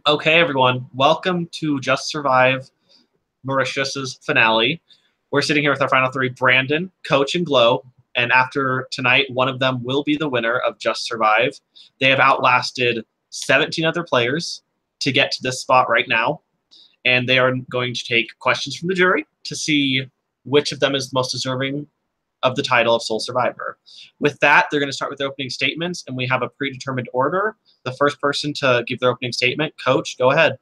Okay, everyone, welcome to Just Survive Mauritius's finale. We're sitting here with our final three, Brandon, Coach, and Glow. And after tonight, one of them will be the winner of Just Survive. They have outlasted 17 other players to get to this spot right now. And they are going to take questions from the jury to see which of them is most deserving of the title of Sole Survivor. With that, they're going to start with their opening statements, and we have a predetermined order. The first person to give their opening statement, Coach, go ahead.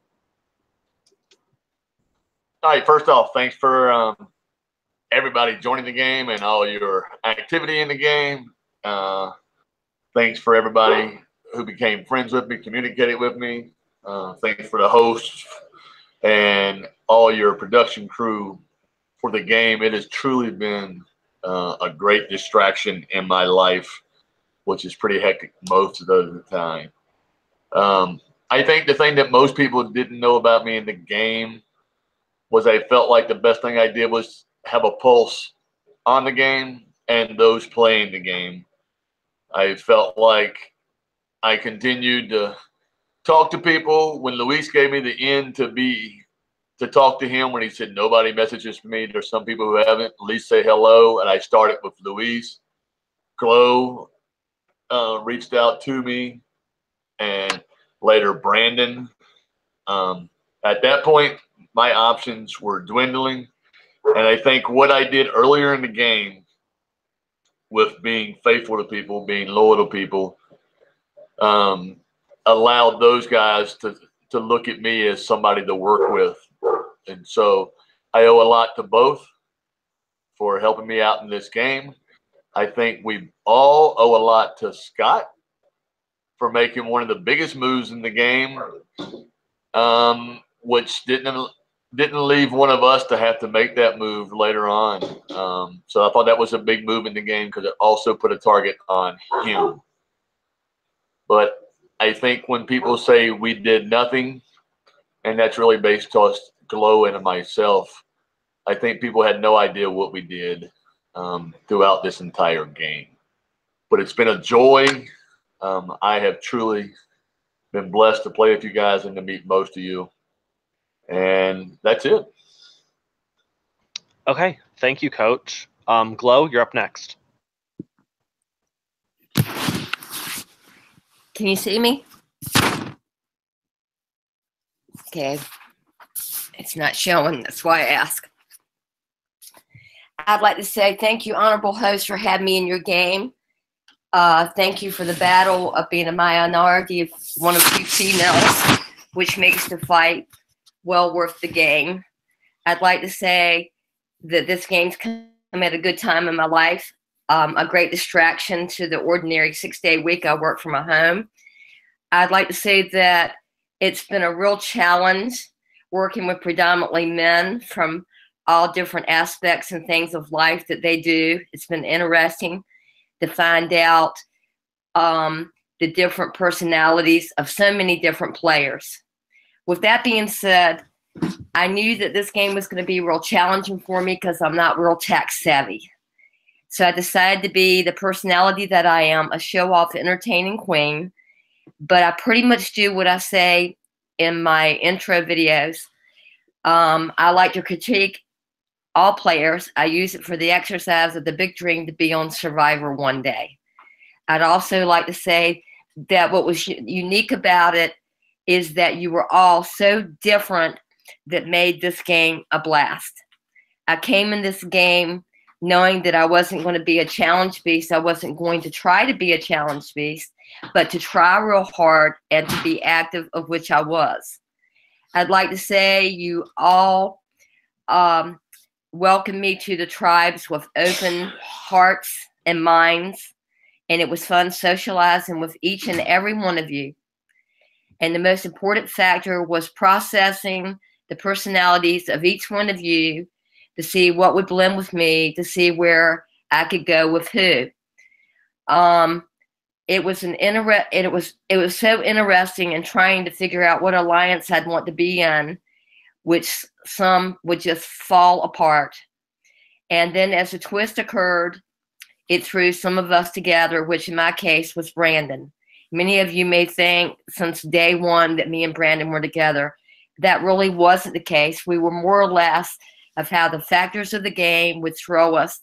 All right, first off, thanks for everybody joining the game and all your activity in the game. Thanks for everybody who became friends with me, communicated with me. Thanks for the hosts and all your production crew for the game. It has truly been a great distraction in my life, which is pretty hectic most of the time. I think the thing that most people didn't know about me in the game was I felt like the best thing I did was have a pulse on the game and those playing the game. I felt like I continued to talk to people. When Luis gave me the end to talk to him, when he said nobody messages me, there's some people who haven't, at least say hello. And I started with Luis. Glow reached out to me, and later Brandon. At that point, my options were dwindling. And I think what I did earlier in the game with being faithful to people, being loyal to people, allowed those guys to look at me as somebody to work with. And so I owe a lot to both for helping me out in this game. I think we all owe a lot to Scott for making one of the biggest moves in the game, which didn't leave one of us to have to make that move later on. So I thought that was a big move in the game because it also put a target on him. But I think when people say we did nothing, and that's really based on Glow and myself, I think people had no idea what we did throughout this entire game. But it's been a joy. I have truly been blessed to play with you guys and to meet most of you. And that's it. Okay, thank you, Coach. Glow, you're up next. Can you see me? Okay. It's not showing. That's why I ask. I'd like to say thank you, honorable host, for having me in your game. Thank you for the battle of being a minority of one of two females, which makes the fight well worth the game. I'd like to say that this game's come at a good time in my life, a great distraction to the ordinary 6-day week I work from my home. I'd like to say that it's been a real challenge working with predominantly men from all different aspects and things of life that they do. It's been interesting to find out the different personalities of so many different players. With that being said, I knew that this game was going to be real challenging for me because I'm not real tech savvy. So I decided to be the personality that I am, a show-off, entertaining queen. But I pretty much do what I say in my intro videos. I like to critique all players. I use it for the exercise of the big dream to be on Survivor one day. I'd also like to say that what was unique about it is that you were all so different that made this game a blast. I came in this game knowing that I wasn't going to be a challenge beast. I wasn't going to try to be a challenge beast, but to try real hard and to be active, of which I was. I'd like to say you all welcomed me to the tribes with open hearts and minds, and it was fun socializing with each and every one of you. And the most important factor was processing the personalities of each one of you to see what would blend with me, to see where I could go with who. It was so interesting in trying to figure out what alliance I'd want to be in, which some would just fall apart. And then as a twist occurred, it threw some of us together, which in my case was Brandon. Many of you may think since day one that me and Brandon were together. That really wasn't the case. We were more or less of how the factors of the game would throw us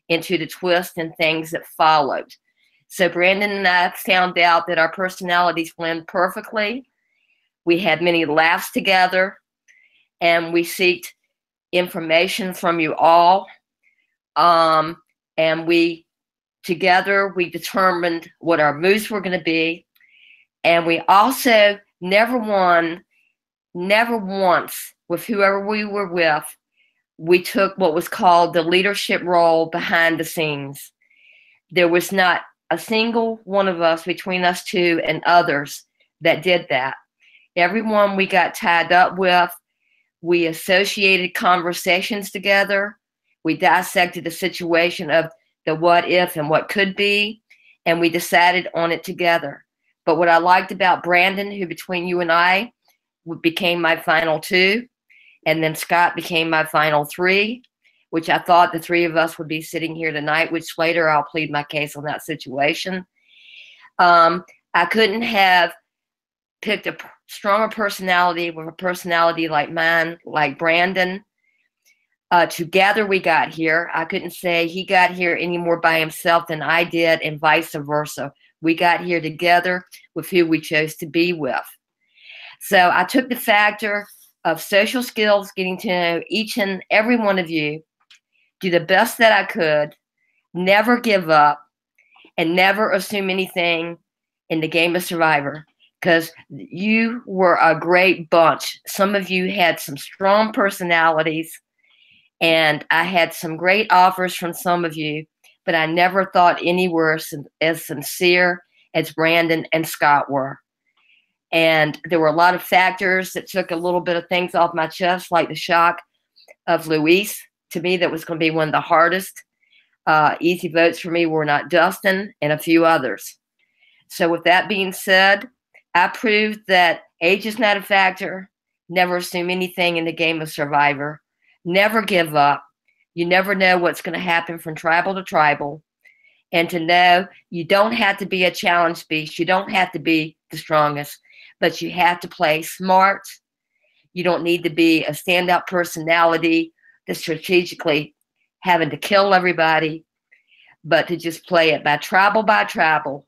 into the twist and things that followed. So Brandon and I found out that our personalities blend perfectly. We had many laughs together, and we sought information from you all. And together we determined what our moves were going to be. And we also never once, with whoever we were with, we took what was called the leadership role behind the scenes. There was not a single one of us between us two and others that did that. Everyone we got tied up with, we associated conversations together. We dissected the situation of the what if and what could be, and we decided on it together. But what I liked about Brandon, who between you and I became my final two, and then Scott became my final three, which I thought the three of us would be sitting here tonight, which later I'll plead my case on that situation. I couldn't have picked a stronger personality with a personality like mine, like Brandon. Together we got here. I couldn't say he got here any more by himself than I did, and vice versa. We got here together with who we chose to be with. So I took the factor of social skills, getting to know each and every one of you, do the best that I could, never give up, and never assume anything in the game of Survivor, because you were a great bunch. Some of you had some strong personalities, and I had some great offers from some of you, but I never thought any were as sincere as Brandon and Scott were. And there were a lot of factors that took a little bit of things off my chest, like the shock of Luis. To me, that was going to be one of the hardest. Easy votes for me were not Dustin and a few others. So with that being said, I proved that age is not a factor. Never assume anything in the game of Survivor. Never give up. You never know what's going to happen from tribal to tribal. And to know you don't have to be a challenge beast. You don't have to be the strongest, but you have to play smart. You don't need to be a standout personality that's strategically having to kill everybody, but to just play it by tribal,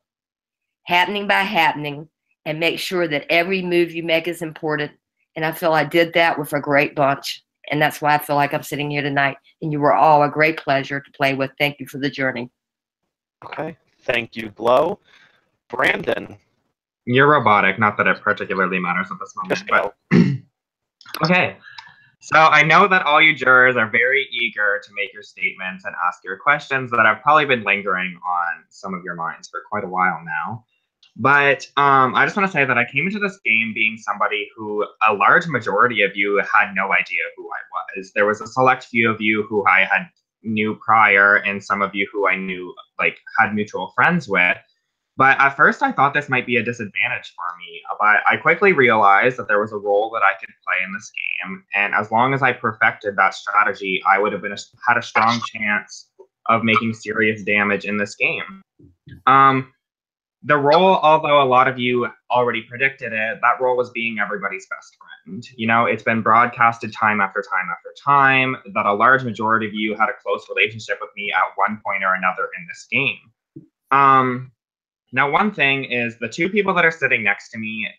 happening by happening, and make sure that every move you make is important. And I feel I did that with a great bunch. And that's why I feel like I'm sitting here tonight. And you were all a great pleasure to play with. Thank you for the journey. Okay. Thank you, Glow. Brandon. You're robotic. Not that it particularly matters at this moment. But okay. So I know that all you jurors are very eager to make your statements and ask your questions that have probably been lingering on some of your minds for quite a while now. But I just want to say that I came into this game being somebody who a large majority of you had no idea who I was. There was a select few of you who I had knew prior, and some of you who I knew, like, had mutual friends with. But at first I thought this might be a disadvantage for me, but I quickly realized that there was a role that I could play in this game. And as long as I perfected that strategy, I would have had a strong chance of making serious damage in this game. The role, although a lot of you already predicted it, that role was being everybody's best friend. You know, it's been broadcasted time after time after time that a large majority of you had a close relationship with me at one point or another in this game. Now, one thing is the two people that are sitting next to me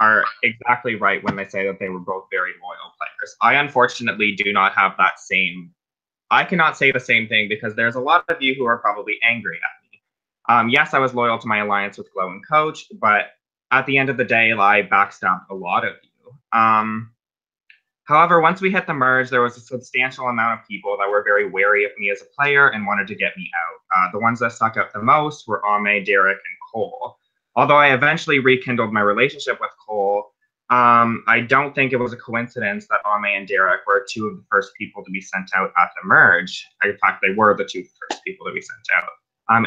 are exactly right when they say that they were both very loyal players. I unfortunately do not have that same. I cannot say the same thing because there's a lot of you who are probably angry at me. Yes, I was loyal to my alliance with Glow and Coach, but at the end of the day, I backstabbed a lot of you. However, once we hit the merge, there was a substantial amount of people that were very wary of me as a player and wanted to get me out. The ones that stuck out the most were Ame, Derek, and Cole. Although I eventually rekindled my relationship with Cole, I don't think it was a coincidence that Ame and Derek were two of the first people to be sent out at the merge. In fact, they were the two first people to be sent out.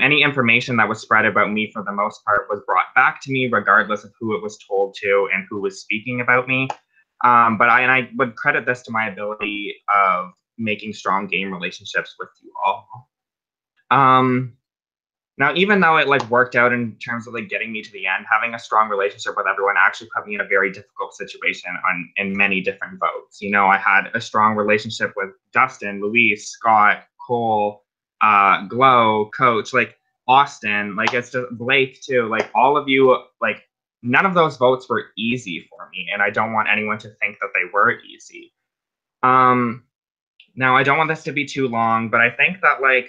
Any information that was spread about me, for the most part, was brought back to me, regardless of who it was told to and who was speaking about me. But I would credit this to my ability of making strong game relationships with you all. Now, even though it like worked out in terms of like getting me to the end, having a strong relationship with everyone actually put me in a very difficult situation in many different votes. You know, I had a strong relationship with Dustin, Luis, Scott, Cole, Glow, Coach, like Austin, like it's just Blake too. Like all of you, like none of those votes were easy for me, and I don't want anyone to think that they were easy. Now I don't want this to be too long, but I think that like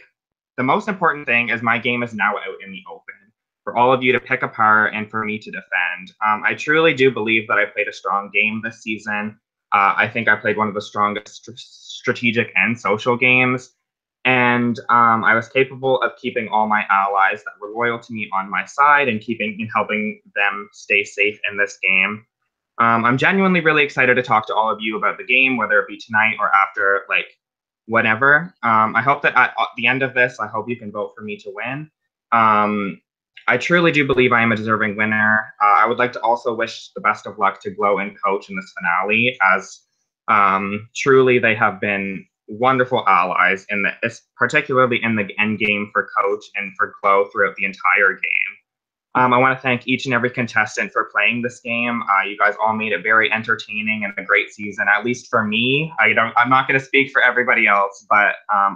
the most important thing is my game is now out in the open for all of you to pick apart and for me to defend. I truly do believe that I played a strong game this season. I think I played one of the strongest strategic and social games. And I was capable of keeping all my allies that were loyal to me on my side and helping them stay safe in this game. I'm genuinely really excited to talk to all of you about the game, whether it be tonight or after, like, whatever. I hope that at the end of this, I hope you can vote for me to win. I truly do believe I am a deserving winner. I would like to also wish the best of luck to Glow and Coach in this finale, as truly they have been wonderful allies, particularly in the end game for Coach and for Glow throughout the entire game. I want to thank each and every contestant for playing this game. You guys all made it very entertaining and a great season, at least for me. I'm not going to speak for everybody else, but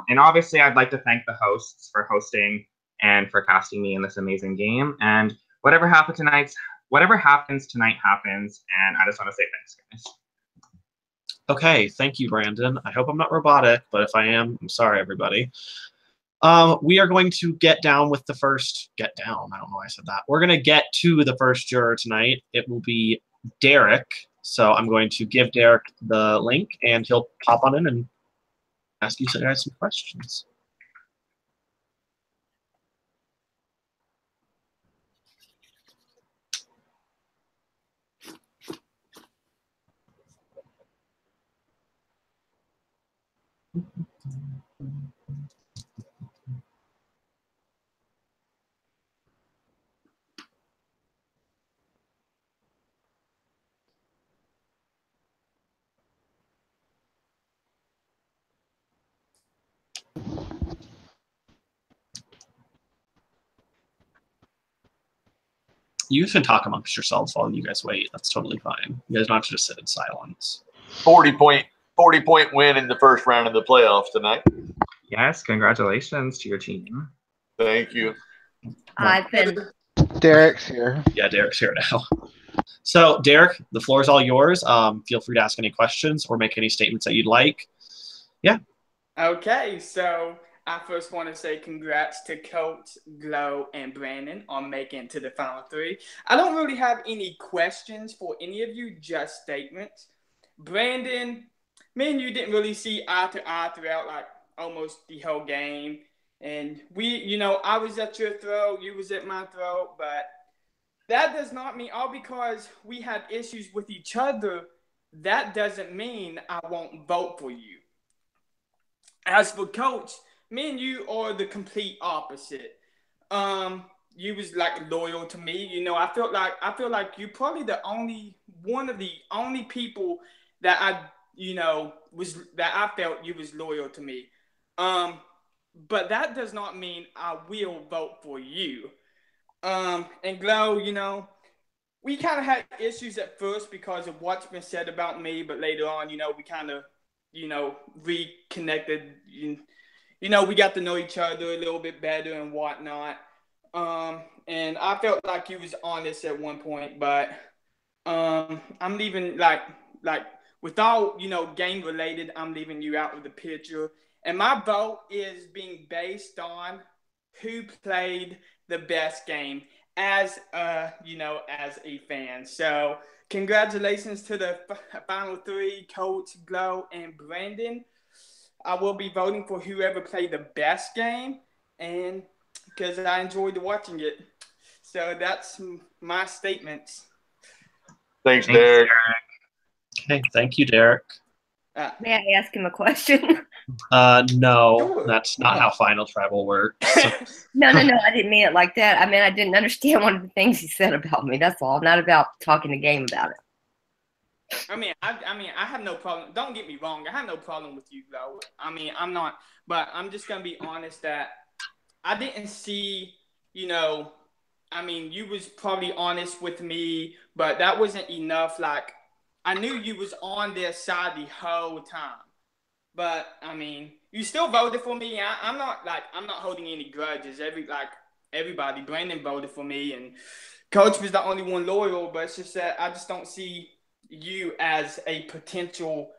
and obviously I'd like to thank the hosts for hosting and for casting me in this amazing game. And whatever happens tonight happens, and I just want to say thanks, guys. Okay, thank you, Brandon. I hope I'm not robotic, but if I am, I'm sorry, everybody. We are going to get down with the first, I don't know why I said that. We're going to get to the first juror tonight. It will be Derek. So I'm going to give Derek the link, and he'll pop on in and ask you guys some questions. You can talk amongst yourselves while you guys wait. That's totally fine. You guys don't have to just sit in silence. 40-point win in the first round of the playoffs tonight. Yes, congratulations to your team. Thank you. I've been. Derek's here. Yeah, Derek's here now. So, Derek, the floor is all yours. Feel free to ask any questions or make any statements that you'd like. Yeah. Okay, so I first want to say congrats to Coach, Glow, and Brandon on making it to the final three. I don't really have any questions for any of you, just statements. Brandon, me and you didn't really see eye to eye throughout like almost the whole game. And I was at your throat, you was at my throat, but that does not mean all because we had issues with each other, that doesn't mean I won't vote for you. As for Coach, me and you are the complete opposite. You was like loyal to me. I feel like you're probably one of the only people that I felt you was loyal to me. But that does not mean I will vote for you. And Glow, we kind of had issues at first because of what's been said about me, but later on, we kind of, reconnected. We got to know each other a little bit better and whatnot. And I felt like you was honest at one point, but I'm leaving like without game related, I'm leaving you out of the picture. And my vote is being based on who played the best game as as a fan. So congratulations to the final three, Coach, Glow, and Brandon. I will be voting for whoever played the best game, and because I enjoyed watching it. So that's my statements. Thanks, Derek. Okay, thank you, Derek. May I ask him a question? No, Sure. That's not how Final Tribal works. No, I didn't mean it like that. I mean, I didn't understand one of the things he said about me. That's all. Not about talking the game about it. I have no problem. Don't get me wrong. I have no problem with you, though. I'm not. But I'm just gonna be honest that I didn't see you know, I mean, you was probably honest with me, but that wasn't enough. Like, I knew you was on their side the whole time. But I mean, you still voted for me. I'm not holding any grudges. Everybody, Brandon voted for me, and Coach was the only one loyal. But it's just that I just don't see you as a potential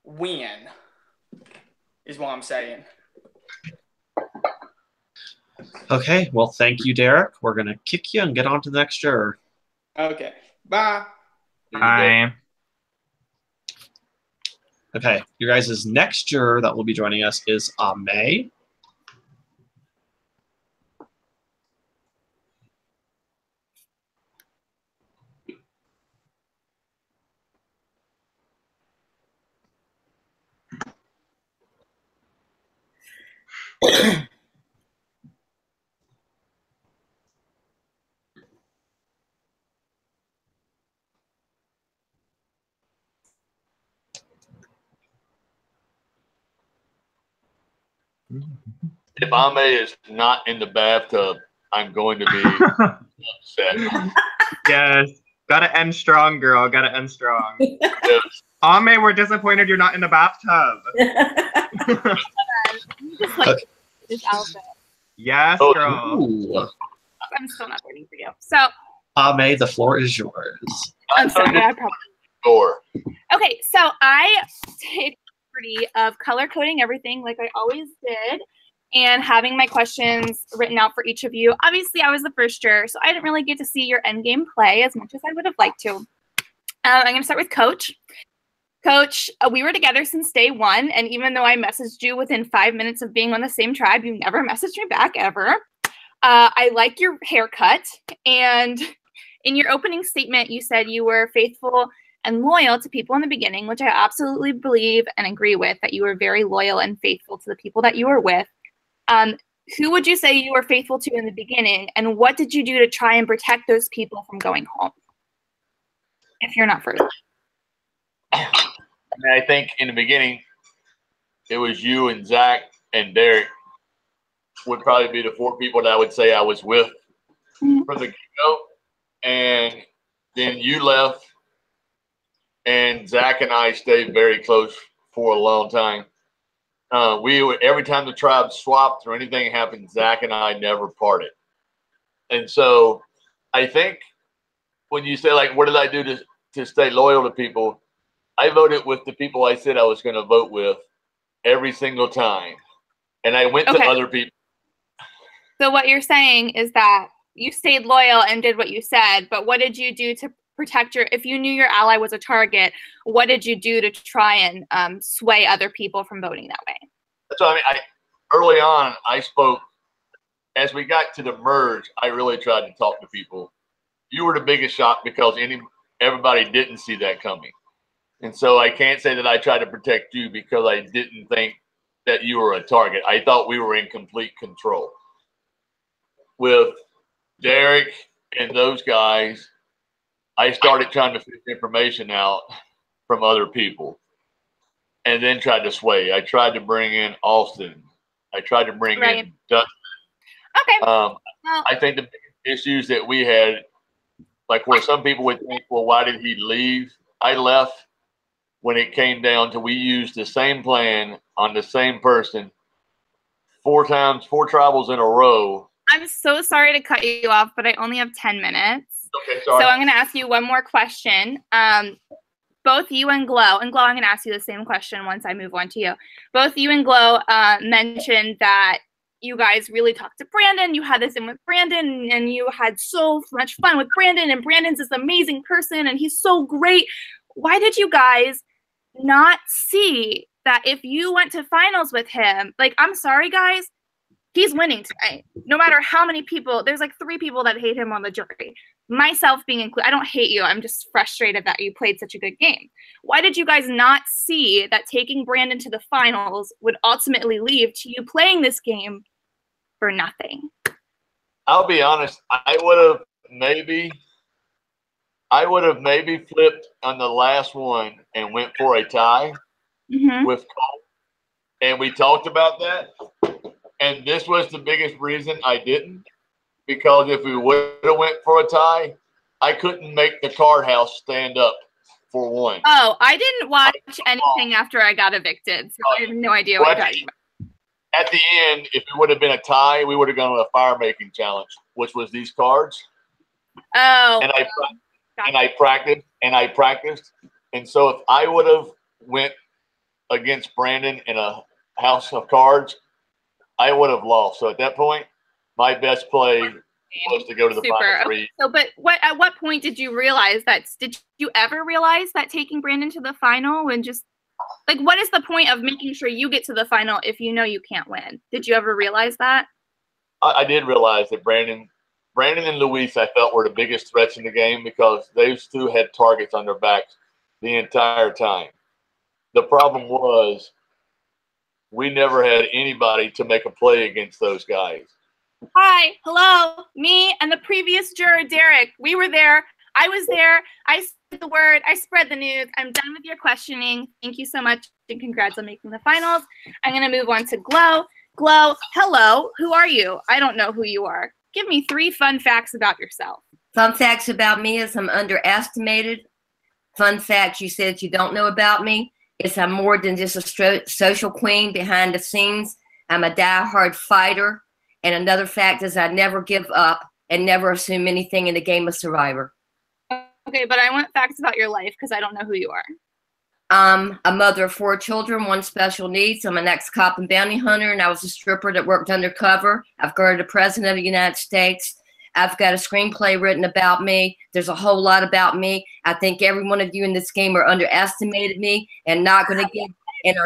win. Is what I'm saying. Okay, well, thank you, Derek. We're going to kick you and get on to the next juror. Okay, bye. Bye. Okay, your guys' next juror that will be joining us is Ame. If Ame is not in the bathtub, I'm going to be upset. Yes. Gotta end strong, girl. Gotta end strong. Yes. Ame, we're disappointed you're not in the bathtub. Just like this outfit. Yes, Oh, girl. Ooh. I'm still not voting for you. So Ame, the floor is yours. I'm sorry. I probably. Score. Okay, so I did pretty of color coding everything like I always did, and having my questions written out for each of you. Obviously, I was the first juror, so I didn't really get to see your end game play as much as I would have liked to. I'm going to start with Coach. Coach, we were together since day one, and even though I messaged you within 5 minutes of being on the same tribe, you never messaged me back ever. I like your haircut, and in your opening statement, you said you were faithful and loyal to people in the beginning, which I absolutely believe and agree with, that you were very loyal and faithful to the people that you were with. Who would you say you were faithful to in the beginning, and what did you do to try and protect those people from going home? If you're not first. I think in the beginning, it was you and Zach and Derek would probably be the 4 people that I would say I was with from the get-go. And then you left, and Zach and I stayed very close for a long time. We would, every time the tribe swapped or anything happened, Zach and I never parted. And so I think when you say, like, what did I do to stay loyal to people? I voted with the people I said I was going to vote with every single time. And I went to other people. So what you're saying is that you stayed loyal and did what you said, but what did you do to protect if you knew your ally was a target, what did you do to try and sway other people from voting that way? So, I mean, early on, I spoke, as we got to the merge, I really tried to talk to people. You were the biggest shock because everybody didn't see that coming. And so I can't say that I tried to protect you because I didn't think that you were a target. I thought we were in complete control. With Derek and those guys, I started trying to fish information out from other people and then tried to sway. I tried to bring in Austin. I tried to bring in Dustin. Okay. I think the issues that we had, like where some people would think, well, why did he leave? I left when it came down to we used the same plan on the same person 4 times, 4 tribals in a row. I'm so sorry to cut you off, but I only have 10 minutes. Okay, sorry. So I'm going to ask you one more question. Both you and Glow, I'm going to ask you the same question once I move on to you. Both you and Glow mentioned that you guys really talked to Brandon. You had this in with Brandon, and you had so much fun with Brandon, and Brandon's this amazing person, and he's so great. Why did you guys not see that if you went to finals with him, like, I'm sorry, guys, he's winning tonight. No matter how many people, there's like 3 people that hate him on the jury, myself being included. I don't hate you. I'm just frustrated that you played such a good game. Why did you guys not see that taking Brandon to the finals would ultimately lead to you playing this game for nothing? I'll be honest. I would have maybe flipped on the last one and went for a tie with Cole. And we talked about that. And this was the biggest reason I didn't. because if we would have went for a tie, I couldn't make the card house stand up for one. Oh, I didn't watch anything after I got evicted, so I have no idea what you're talking about. At the end, if it would have been a tie, we would have gone to a fire making challenge, which was these cards. Oh. And I practiced. And so if I would have went against Brandon in a house of cards, I would have lost. So at that point, my best play was to go to the final three. So, but at what point did you realize that? Did you ever realize that taking Brandon to the final and just like, what is the point of making sure you get to the final if you know you can't win? Did you ever realize that? I did realize that Brandon and Luis, I felt, were the biggest threats in the game because those two had targets on their backs the entire time. The problem was we never had anybody to make a play against those guys. Hi, hello, me and the previous juror, Derek. We were there. I was there. I said the word. I spread the news. I'm done with your questioning. Thank you so much, and congrats on making the finals. I'm going to move on to Glow. Glow, hello. Who are you? I don't know who you are. Give me 3 fun facts about yourself. Fun facts about me is I'm underestimated. Fun facts you said you don't know about me is I'm more than just a social queen behind the scenes. I'm a diehard fighter. And another fact is I never give up and never assume anything in the game of Survivor. Okay, but I want facts about your life because I don't know who you are. I'm a mother of 4 children, 1 special needs. I'm an ex-cop and bounty hunter, and I was a stripper that worked undercover. I've guarded the President of the United States. I've got a screenplay written about me. There's a whole lot about me. I think every one of you in this game are underestimated me and not going to give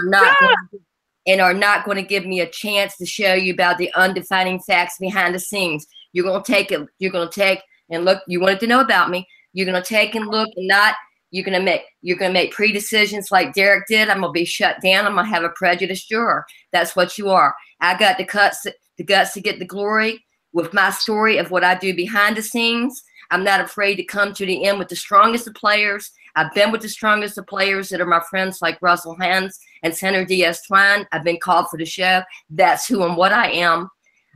are not going to give me a chance to show you about the undefining facts behind the scenes. You're going to take it. You're going to take and look. You wanted to know about me. You're going to take and look and not. You're going to make pre-decisions like Derek did. I'm going to be shut down. I'm going to have a prejudiced juror. That's what you are. I got the guts to get the glory with my story of what I do behind the scenes. I'm not afraid to come to the end with the strongest of players. I've been with the strongest of players that are my friends like Russell Hans and Senator Diaz-Twine. I've been called for the show. That's who and what I am.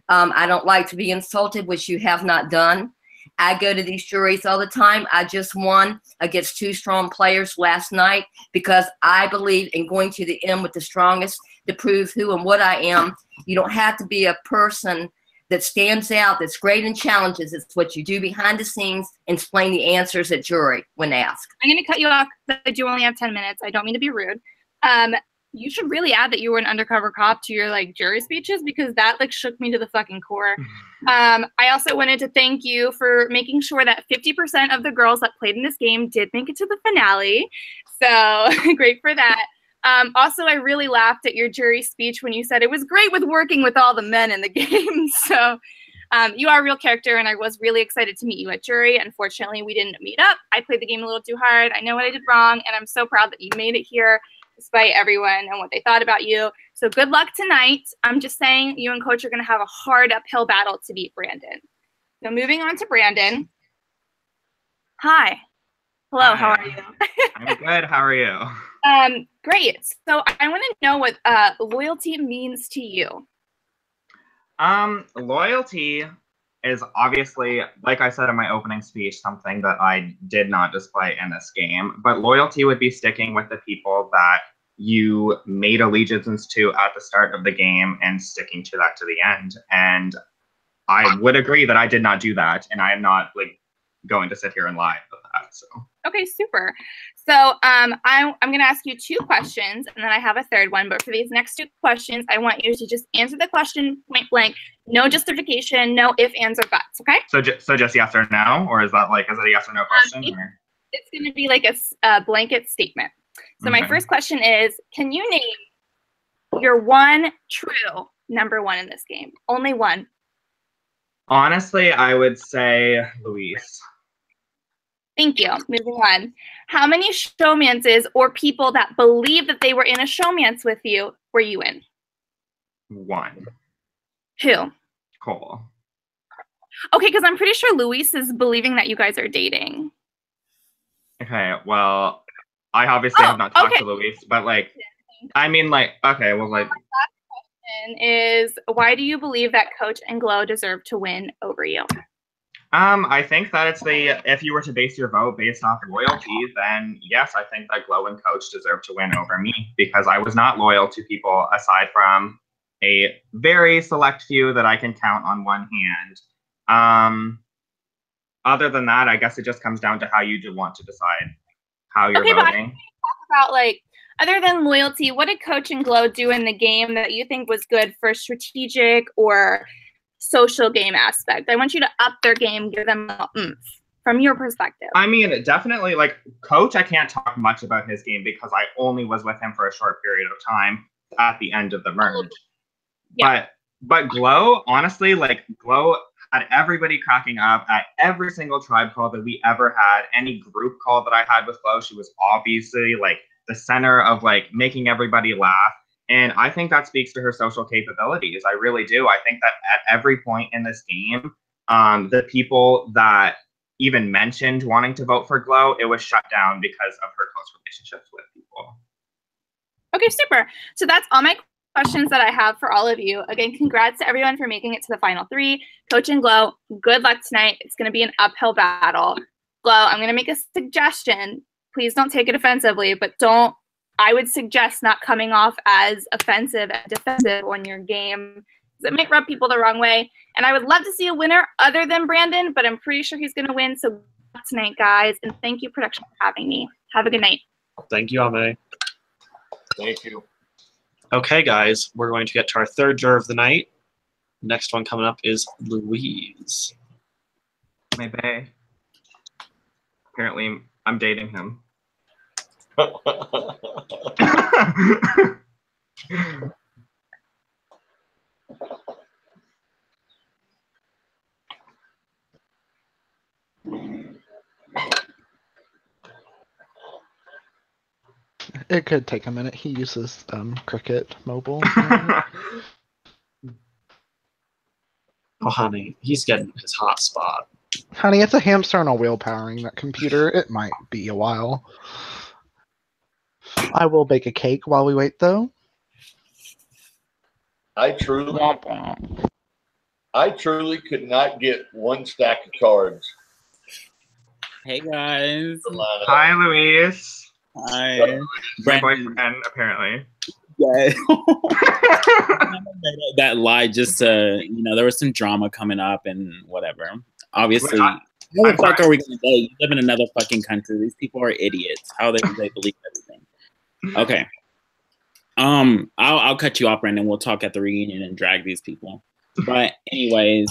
I don't like to be insulted, which you have not done. I go to these juries all the time. I just won against 2 strong players last night because I believe in going to the end with the strongest to prove who and what I am. You don't have to be a person that stands out, that's great in challenges. It's what you do behind the scenes and explain the answers at jury when asked. I'm going to cut you off because I do only have 10 minutes. I don't mean to be rude. You should really add that you were an undercover cop to your jury speeches because that shook me to the fucking core. I also wanted to thank you for making sure that 50% of the girls that played in this game did make it to the finale. So great for that. Also, I really laughed at your jury speech when you said it was great with working with all the men in the game. So you are a real character, and I was really excited to meet you at jury. Unfortunately, we didn't meet up. I played the game a little too hard. I know what I did wrong, and I'm so proud that you made it here despite everyone and what they thought about you. So good luck tonight. I'm just saying you and Coach are going to have a hard uphill battle to beat Brandon. So moving on to Brandon. Hi. Hello, Hi. how are you? I'm good. How are you? Great. So I want to know what loyalty means to you. Loyalty is obviously, like I said in my opening speech, something that I did not display in this game. But loyalty would be sticking with the people that you made allegiance to at the start of the game and sticking to that to the end. And I would agree that I did not do that, and I am not going to sit here and lie about that. So. Okay, super. So I'm going to ask you 2 questions, and then I have a third one. But for these next 2 questions, I want you to just answer the question point blank. No justification, no if, ands, or buts, okay? So just yes or no? Or is that is it a yes or no question? It's going to be like a blanket statement. So my first question is, can you name your one true number 1 in this game? Only one. Honestly, I would say Luis. Thank you. Moving on. How many showmances or people that believe that they were in a showmance with you were you in? 1. Who? Cole. Okay, because I'm pretty sure Luis is believing that you guys are dating. Okay, well, I obviously have not talked to Luis, but I mean, okay, well, is, why do you believe that Coach and Glow deserve to win over you? I think that if you were to base your vote based off loyalty, then yes, I think that Glow and Coach deserve to win over me because I was not loyal to people aside from a very select few that I can count on one hand. Other than that, I guess it just comes down to how you want to decide how you're voting. But talk about, like, other than loyalty, what did Coach and Glow do in the game that you think was good for strategic or social game aspect? I want you to up their game, give them a oomph from your perspective. I mean, definitely, like, Coach, I can't talk much about his game because I only was with him for a short period of time at the end of the merge. Yeah. But Glow, honestly, like, Glow had everybody cracking up at every single tribe call that we ever had. Any group call that I had with Glow, she was obviously, like, the center of, like, making everybody laugh. And I think that speaks to her social capabilities. I really do. I think that at every point in this game, the people that even mentioned wanting to vote for Glow, it was shut down because of her close relationships with people. Okay, super. So that's all my questions that I have for all of you. Again, congrats to everyone for making it to the final three. Coach and Glow, good luck tonight. It's going to be an uphill battle. Glow, I'm going to make a suggestion. Please don't take it offensively, but I would suggest not coming off as offensive and defensive on your game. It might rub people the wrong way. And I would love to see a winner other than Brandon, but I'm pretty sure he's going to win. So good luck tonight, guys. And thank you, production, for having me. Have a good night. Thank you, Ame. Thank you. Okay, guys, we're going to get to our third juror of the night. Next one coming up is Louise. Maybe. Apparently, I'm dating him. It could take a minute. He uses Cricket Mobile. Oh, honey, he's getting his hot spot. Honey, it's a hamster on a wheel powering that computer. It might be a while. I will bake a cake while we wait, though. I truly could not get one stack of cards. Hey, guys. Hi, Louise. Hi. My boyfriend, apparently. Yeah. That lie just to, there was some drama coming up and whatever. Obviously, how the fuck are we going to go? You live in another fucking country. These people are idiots. How they believe everything. Okay. I'll cut you off, Brandon. We'll talk at the reunion and drag these people. But anyways,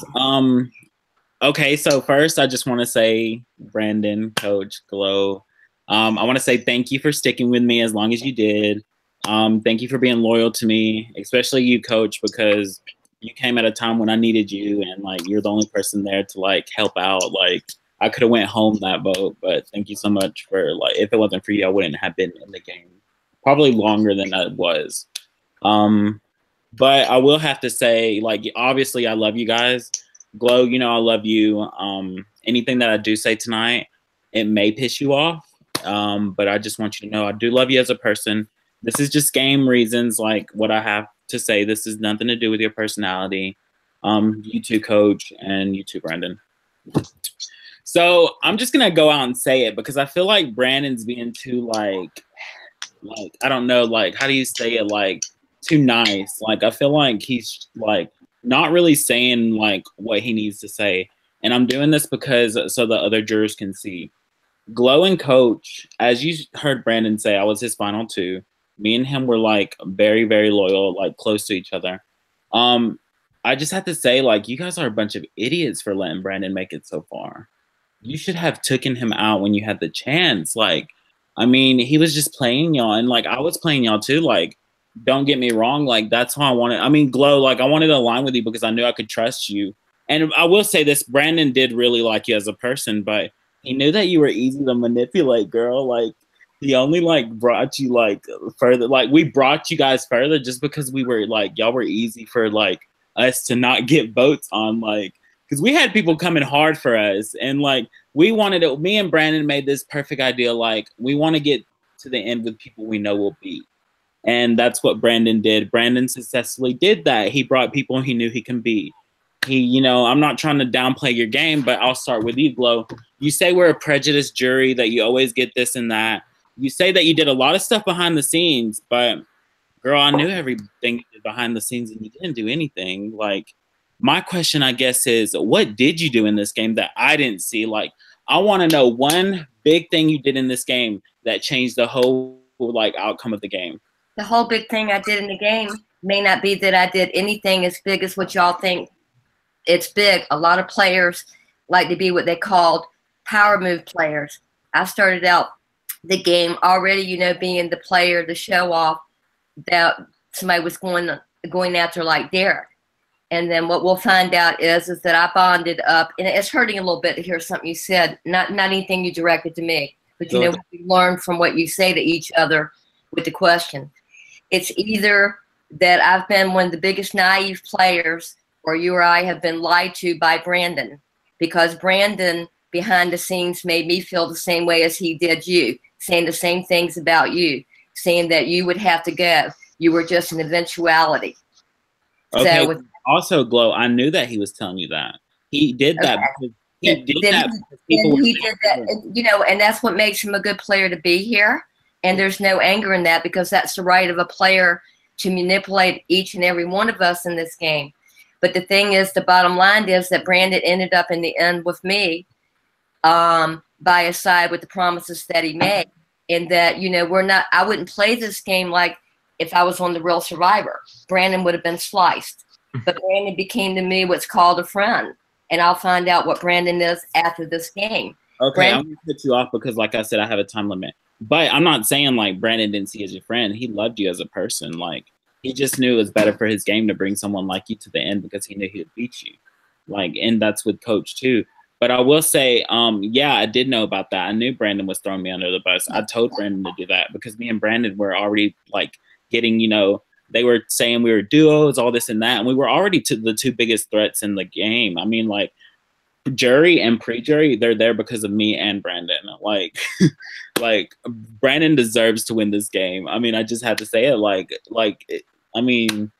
okay, so first I just want to say, Brandon, Coach, Glow, I want to say thank you for sticking with me as long as you did. Thank you for being loyal to me, especially you, Coach, because you came at a time when I needed you, and like you're the only person there to like help out. Like I could have went home that vote, but thank you so much for like. If it wasn't for you, I wouldn't have been in the game. Probably longer than I was. But I will have to say, like, obviously I love you guys. Glow, I love you. Anything that I do say tonight, it may piss you off. But I just want you to know I do love you as a person. This is just game reasons, like what I have to say. This has nothing to do with your personality. You too, Coach, and you too, Brandon. So I'm just going to go out and say it because I feel like Brandon's being too, like, I don't know, like, how do you say it? Like, too nice. Like, I feel like he's, like, not really saying, like, what he needs to say. And I'm doing this because so the other jurors can see. Glow and Coach, as you heard Brandon say, I was his final two. Me and him were, like, very, very loyal, like, close to each other. I just have to say, like, you guys are a bunch of idiots for letting Brandon make it so far. You should have taken him out when you had the chance. Like, I mean, he was just playing y'all, and, like, I was playing y'all, too. Like, don't get me wrong. Like, that's how I wanted. I mean, Glow, like, I wanted to align with you because I knew I could trust you. And I will say this, Brandon did really like you as a person, but he knew that you were easy to manipulate, girl. Like, he only, like, brought you, like, further. Like, we brought you guys further just because we were, like, y'all were easy for, like, us to not get votes on, like, because we had people coming hard for us. And, like, we wanted it. Me and Brandon made this perfect idea. Like, we want to get to the end with people we know will beat. And that's what Brandon did. Brandon successfully did that. He brought people he knew he can beat. He, you know, I'm not trying to downplay your game, but I'll start with you, Glow. You say we're a prejudiced jury, that you always get this and that. You say that you did a lot of stuff behind the scenes, but girl, I knew everything you did behind the scenes and you didn't do anything. Like, my question, I guess, is what did you do in this game that I didn't see? Like, I want to know one big thing you did in this game that changed the whole, like, outcome of the game. The whole big thing I did in the game may not be that I did anything as big as what y'all think it's big. A lot of players like to be what they called power move players. I started out the game already, you know, being the player, the show off, that somebody was going after like Derek. And then what we'll find out is that I bonded up, and it's hurting a little bit to hear something you said, not anything you directed to me, but you know, we learn from what you say to each other with the question. It's either that I've been one of the biggest naive players, or you or I have been lied to by Brandon, because Brandon behind the scenes made me feel the same way as he did you, saying the same things about you, saying that you would have to go. You were just an eventuality. Okay. So also, Glow, I knew that he was telling you that. He did that because he did that. He did that, you know, and that's what makes him a good player to be here. And there's no anger in that, because that's the right of a player to manipulate each and every one of us in this game. But the thing is, the bottom line is that Brandon ended up in the end with me by his side with the promises that he made. And that, you know, I wouldn't play this game like if I was on the Real Survivor. Brandon would have been sliced. But Brandon became to me what's called a friend. And I'll find out what Brandon is after this game. Okay, Brandon, I'm going to cut you off because, like I said, I have a time limit. But I'm not saying, like, Brandon didn't see you as your friend. He loved you as a person. Like, he just knew it was better for his game to bring someone like you to the end because he knew he would beat you. Like, and that's with Coach, too. But I will say, yeah, I did know about that. I knew Brandon was throwing me under the bus. I told Brandon to do that because me and Brandon were already, like, getting, you know, they were saying we were duos, all this and that. And we were already the two biggest threats in the game. I mean, like, jury and pre-jury, they're there because of me and Brandon. Like, like Brandon deserves to win this game. I mean, I just have to say it. I mean,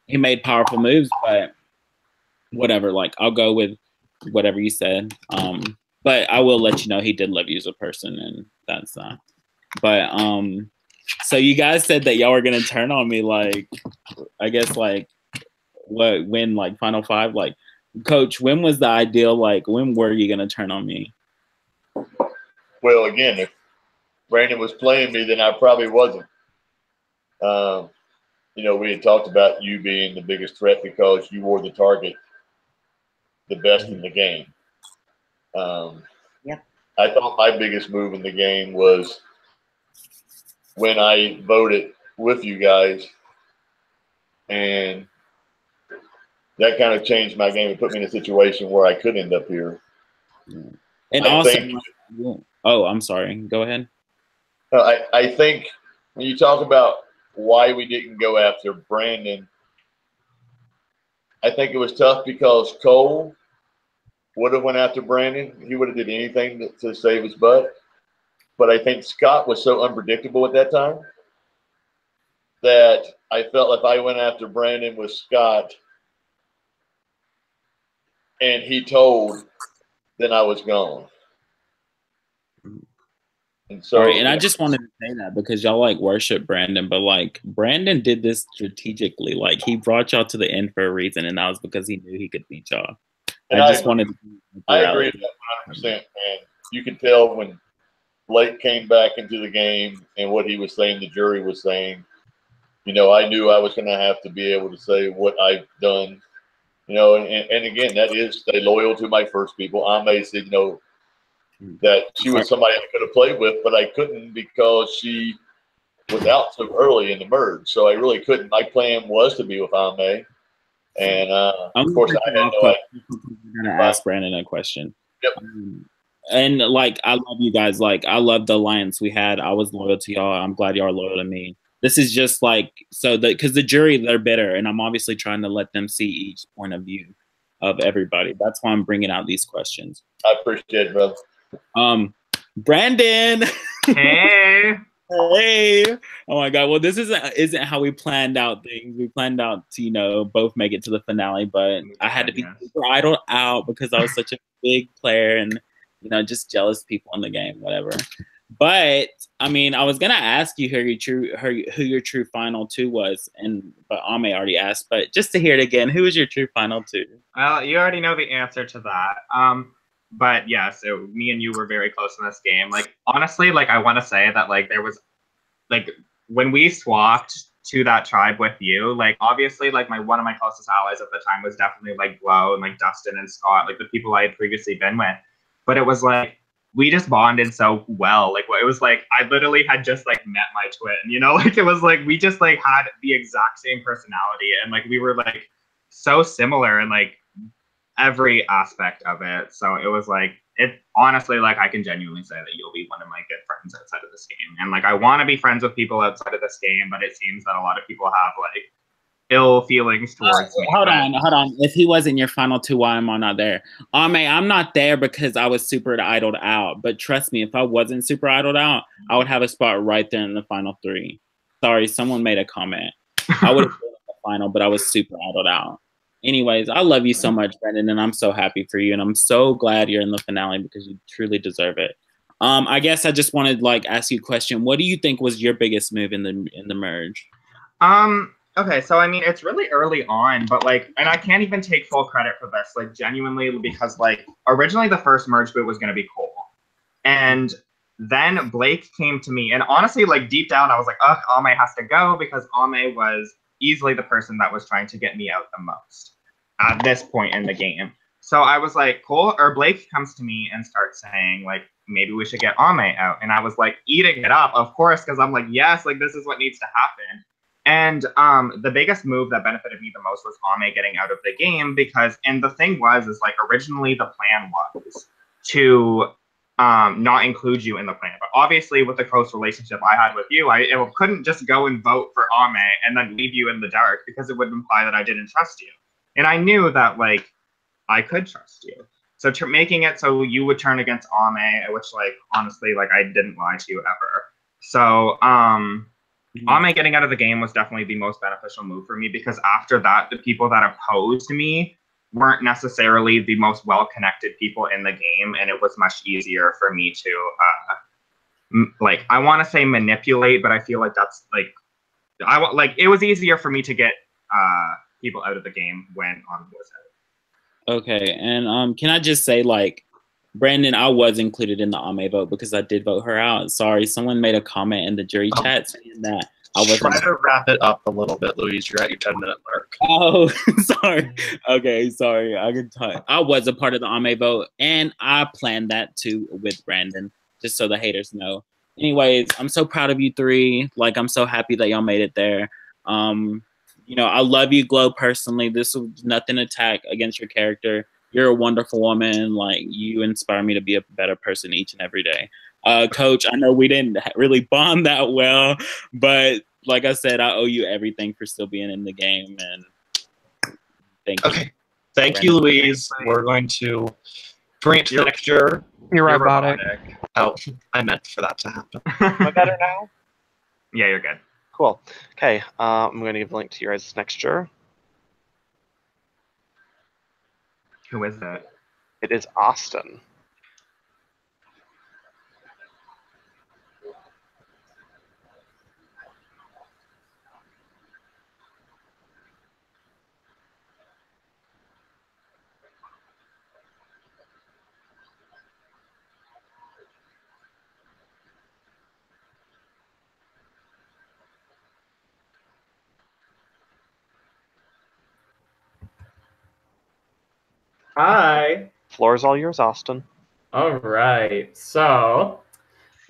he made powerful moves, but whatever. Like, I'll go with whatever you said. But I will let you know he did love you as a person, and that's that. But so you guys said that y'all were gonna turn on me, like, I guess, like, when like Final Five, like, Coach, when was the ideal, like, when were you gonna turn on me? Well, again, if Brandon was playing me, then I probably wasn't. You know, we had talked about you being the biggest threat because you wore the target the best in the game. Yep. I thought my biggest move in the game was when I voted with you guys, and that kind of changed my game and put me in a situation where I could end up here. And oh, I'm sorry. Go ahead. I think when you talk about why we didn't go after Brandon, I think it was tough because Cole would have went after Brandon. He would have did anything to save his butt. But I think Scott was so unpredictable at that time that I felt if I went after Brandon with Scott and he told, then I was gone. And so, right, and I just wanted to say that because y'all like worship Brandon, but like Brandon did this strategically. Like, he brought y'all to the end for a reason, and that was because he knew he could beat y'all. And I just wanted to. I agree with that 100%. And you can tell when Blake came back into the game and what he was saying, the jury was saying, you know, I knew I was going to have to be able to say what I've done, you know, and again, that is stay loyal to my first people. Ame said, you know, that she was somebody I could have played with, but I couldn't because she was out so early in the merge. So I really couldn't. My plan was to be with Ame. And of course, I had no idea. I'm going to ask Brandon a question. Yep. And like, I love you guys. Like, I love the alliance we had. I was loyal to y'all. I'm glad y'all are loyal to me. This is just like, so because the jury, they're bitter, and I'm obviously trying to let them see each point of view of everybody. That's why I'm bringing out these questions. I appreciate it, brother. Brandon. Hey. Hey, oh my God. Well, this isn't how we planned out things. We planned out to, both make it to the finale, but I had to be super idled out because I was such a big player and, just jealous people in the game, whatever. But I mean, I was gonna ask you who your true final two was, but Ame already asked. But just to hear it again, who was your true final two? Well, you already know the answer to that. But yeah, so me and you were very close in this game. Like honestly, like I want to say that like there was like when we swapped to that tribe with you, like obviously like one of my closest allies at the time was definitely like Glow and like Dustin and Scott, like the people I had previously been with. But it was like we just bonded so well. Like it was like I literally had just like met my twin, like it was like we just like had the exact same personality and like we were like so similar and like every aspect of it. So it was like it honestly, like I can genuinely say that you'll be one of my good friends outside of this game. And like I want to be friends with people outside of this game, but it seems that a lot of people have like ill feelings towards me. Hold on. If he wasn't your final two, why am I not there? Ame, I'm not there because I was super idled out. But trust me, if I wasn't super idled out, I would have a spot right there in the final three. Sorry, someone made a comment. I would have been in the final, but I was super idled out. Anyways, I love you so much, Brendan, and I'm so happy for you, and I'm so glad you're in the finale because you truly deserve it. I guess I just wanted to ask you a question. What do you think was your biggest move in the merge? Okay, so I mean it's really early on, but and I can't even take full credit for this, genuinely, because originally the first merge boot was gonna be Cole, and then Blake came to me, and honestly, deep down, I was like, ugh, Ame has to go because Ame was easily the person that was trying to get me out the most at this point in the game. So I was like, Cole or Blake comes to me and starts saying maybe we should get Ame out, and I was eating it up, of course, because I'm yes, this is what needs to happen. And the biggest move that benefited me the most was Ame getting out of the game and the thing is originally the plan was to not include you in the plan. But obviously with the close relationship I had with you, I couldn't just go and vote for Ame and then leave you in the dark because it would imply that I didn't trust you. And I knew that I could trust you. So making it so you would turn against Ame, which honestly I didn't lie to you ever. So Ame getting out of the game was definitely the most beneficial move for me because after that, the people that opposed me weren't necessarily the most well-connected people in the game, and it was much easier for me to, I want to say manipulate, but I feel that's it was easier for me to get people out of the game when Ame was out. Okay, and can I just say Brandon, I was included in the Ame vote because I did vote her out. Sorry, someone made a comment in the jury chat saying that I was try to wrap it up a little bit, Louise. You're at your 10-minute mark. Oh, sorry. Okay, sorry. I can talk. I was a part of the Ame vote, and I planned that too with Brandon, just so the haters know. Anyways, I'm so proud of you three. I'm so happy that y'all made it there. I love you, Glow, personally. This was nothing attack against your character. You're a wonderful woman. You inspire me to be a better person each and every day. Coach, I know we didn't really bond that well, but like I said, I owe you everything for still being in the game, and thank you. Okay. Thank you, Louise. We're going to bring it to the next juror. You're robotic. Oh, I meant for that to happen. Am I better now? Yeah, you're good. Cool. Okay, I'm going to give the link to your guys' next juror. Who is that? It is Austin. Hi. Floor is all yours, Austin. All right. So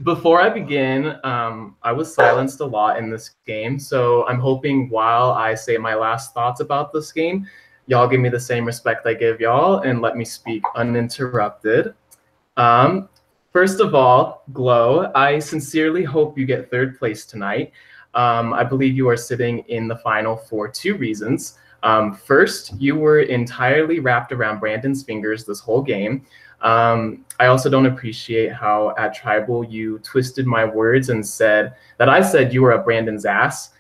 before I begin, I was silenced a lot in this game. So I'm hoping while I say my last thoughts about this game, y'all give me the same respect I give y'all and let me speak uninterrupted. First of all, Glow, I sincerely hope you get third place tonight. I believe you are sitting in the final for two reasons. First, you were entirely wrapped around Brandon's fingers this whole game. I also don't appreciate how at Tribal you twisted my words and said that I said you were a Brandon's ass.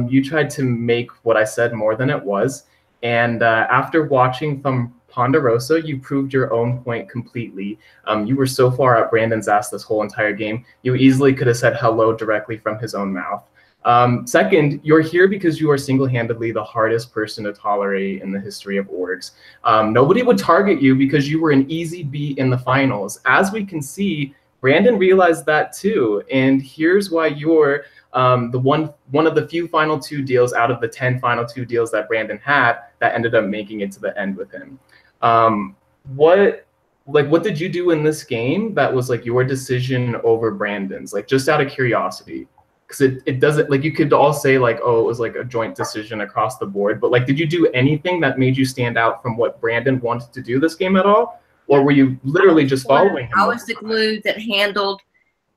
You tried to make what I said more than it was. And after watching from Ponderosa, you proved your own point completely. You were so far at Brandon's ass this whole entire game. You easily could have said hello directly from his own mouth. Second, you're here because you are single-handedly the hardest person to tolerate in the history of orgs. Nobody would target you because you were an easy beat in the finals. As we can see, Brandon realized that too. And here's why you're one of the few final 2 deals out of the 10 final 2 deals that Brandon had that ended up making it to the end with him. What did you do in this game that was like your decision over Brandon's? Like, just out of curiosity. Because it doesn't, like, you could all say like, oh, it was like a joint decision across the board, but like, did you do anything that made you stand out from what Brandon wanted to do this game at all? Or were you literally just following him? I was the glue that handled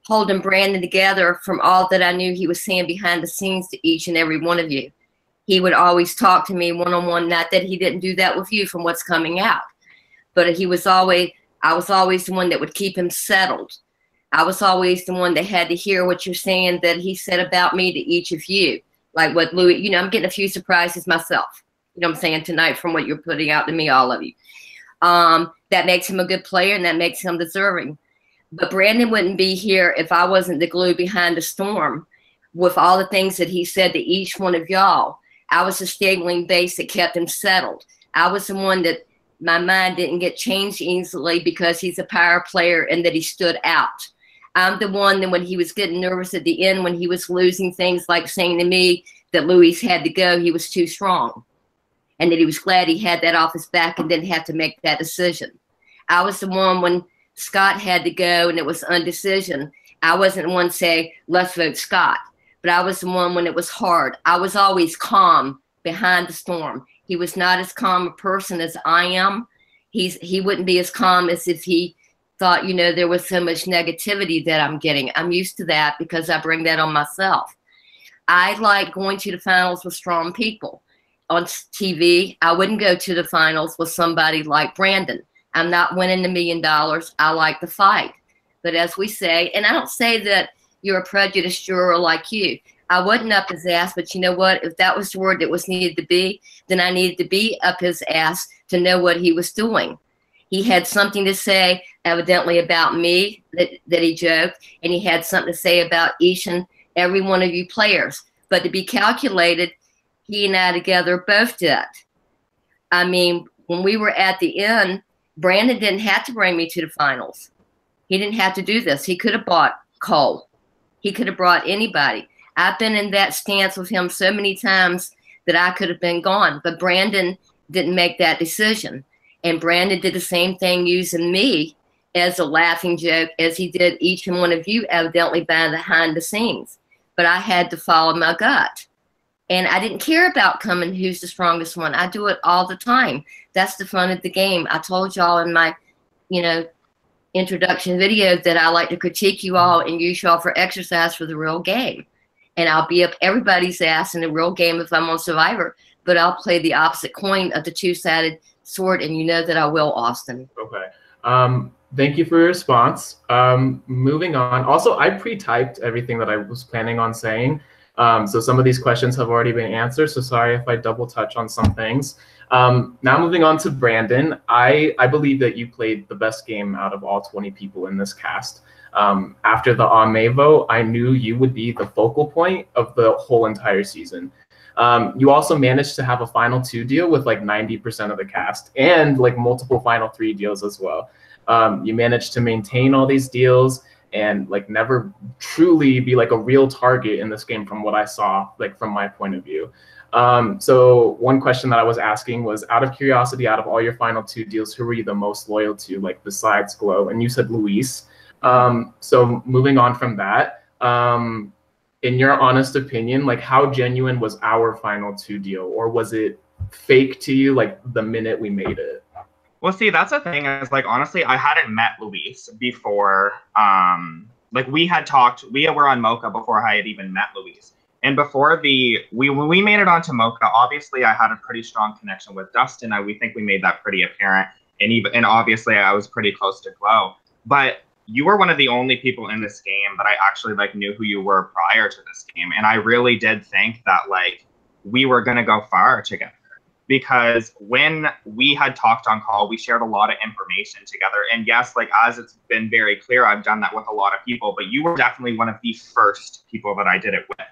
holding Brandon together from all that I knew he was saying behind the scenes to each and every one of you. He would always talk to me one-on-one, not that he didn't do that with you from what's coming out, but I was always the one that would keep him settled. I was always the one that had to hear what you're saying that he said about me to each of you. Like what Louis, you know, I'm getting a few surprises myself, you know what I'm saying, tonight from what you're putting out to me, all of you. That makes him a good player and that makes him deserving. But Brandon wouldn't be here if I wasn't the glue behind the storm with all the things that he said to each one of y'all. I was the stabling base that kept him settled. I was the one that my mind didn't get changed easily because he's a power player and that he stood out. I'm the one that when he was getting nervous at the end, when he was losing things like saying to me that Louis had to go, he was too strong. And that he was glad he had that off his back and didn't have to make that decision. I was the one when Scott had to go and it was undecision. I wasn't the one to say, let's vote Scott. But I was the one when it was hard. I was always calm behind the storm. He was not as calm a person as I am. He wouldn't be as calm as if he thought, you know, there was so much negativity that I'm getting. I'm used to that because I bring that on myself. I like going to the finals with strong people. On TV, I wouldn't go to the finals with somebody like Brandon. I'm not winning $1 million. I like the fight. But as we say, and I don't say that you're a prejudiced juror like you. I wasn't up his ass, but you know what? If that was the word that was needed to be, then I needed to be up his ass to know what he was doing. He had something to say, evidently, about me that he joked, and he had something to say about each and every one of you players. But to be calculated, he and I together both did. I mean, when we were at the end, Brandon didn't have to bring me to the finals. He didn't have to do this. He could have bought Cole. He could have brought anybody. I've been in that stance with him so many times that I could have been gone. But Brandon didn't make that decision. And Brandon did the same thing using me as a laughing joke as he did each and one of you evidently behind the scenes. But I had to follow my gut. And I didn't care about coming who's the strongest one. I do it all the time. That's the fun of the game. I told y'all in my, you know, introduction video that I like to critique you all and use y'all for exercise for the real game. And I'll be up everybody's ass in the real game if I'm on Survivor. But I'll play the opposite coin of the two-sided sword, and you know that I will, Austin. Okay. Thank you for your response. Moving on. Also, I pre-typed everything that I was planning on saying. So some of these questions have already been answered, so sorry if I double touch on some things. Now moving on to Brandon, I believe that you played the best game out of all 20 people in this cast. After the Ame vote, I knew you would be the focal point of the whole entire season. You also managed to have a final 2 deal with like 90% of the cast and like multiple final 3 deals as well. You managed to maintain all these deals and like never truly be like a real target in this game from what I saw, like from my point of view. So one question that I was asking was, out of curiosity, out of all your final 2 deals, who were you the most loyal to, like besides Glow? And you said Luis. So moving on from that, in your honest opinion, like how genuine was our final 2 deal, or was it fake to you like the minute we made it? Well, see, that's the thing is, like, honestly, I hadn't met Luis before. Like, we had talked, we were on Mocha before I had even met Luis. And before when we made it onto Mocha, obviously I had a pretty strong connection with Dustin. We think we made that pretty apparent. and obviously I was pretty close to Glow. But you were one of the only people in this game that I actually like knew who you were prior to this game, and I really did think that like we were gonna go far together. Because when we had talked on call, we shared a lot of information together. And yes, like as it's been very clear, I've done that with a lot of people, but you were definitely one of the first people that I did it with.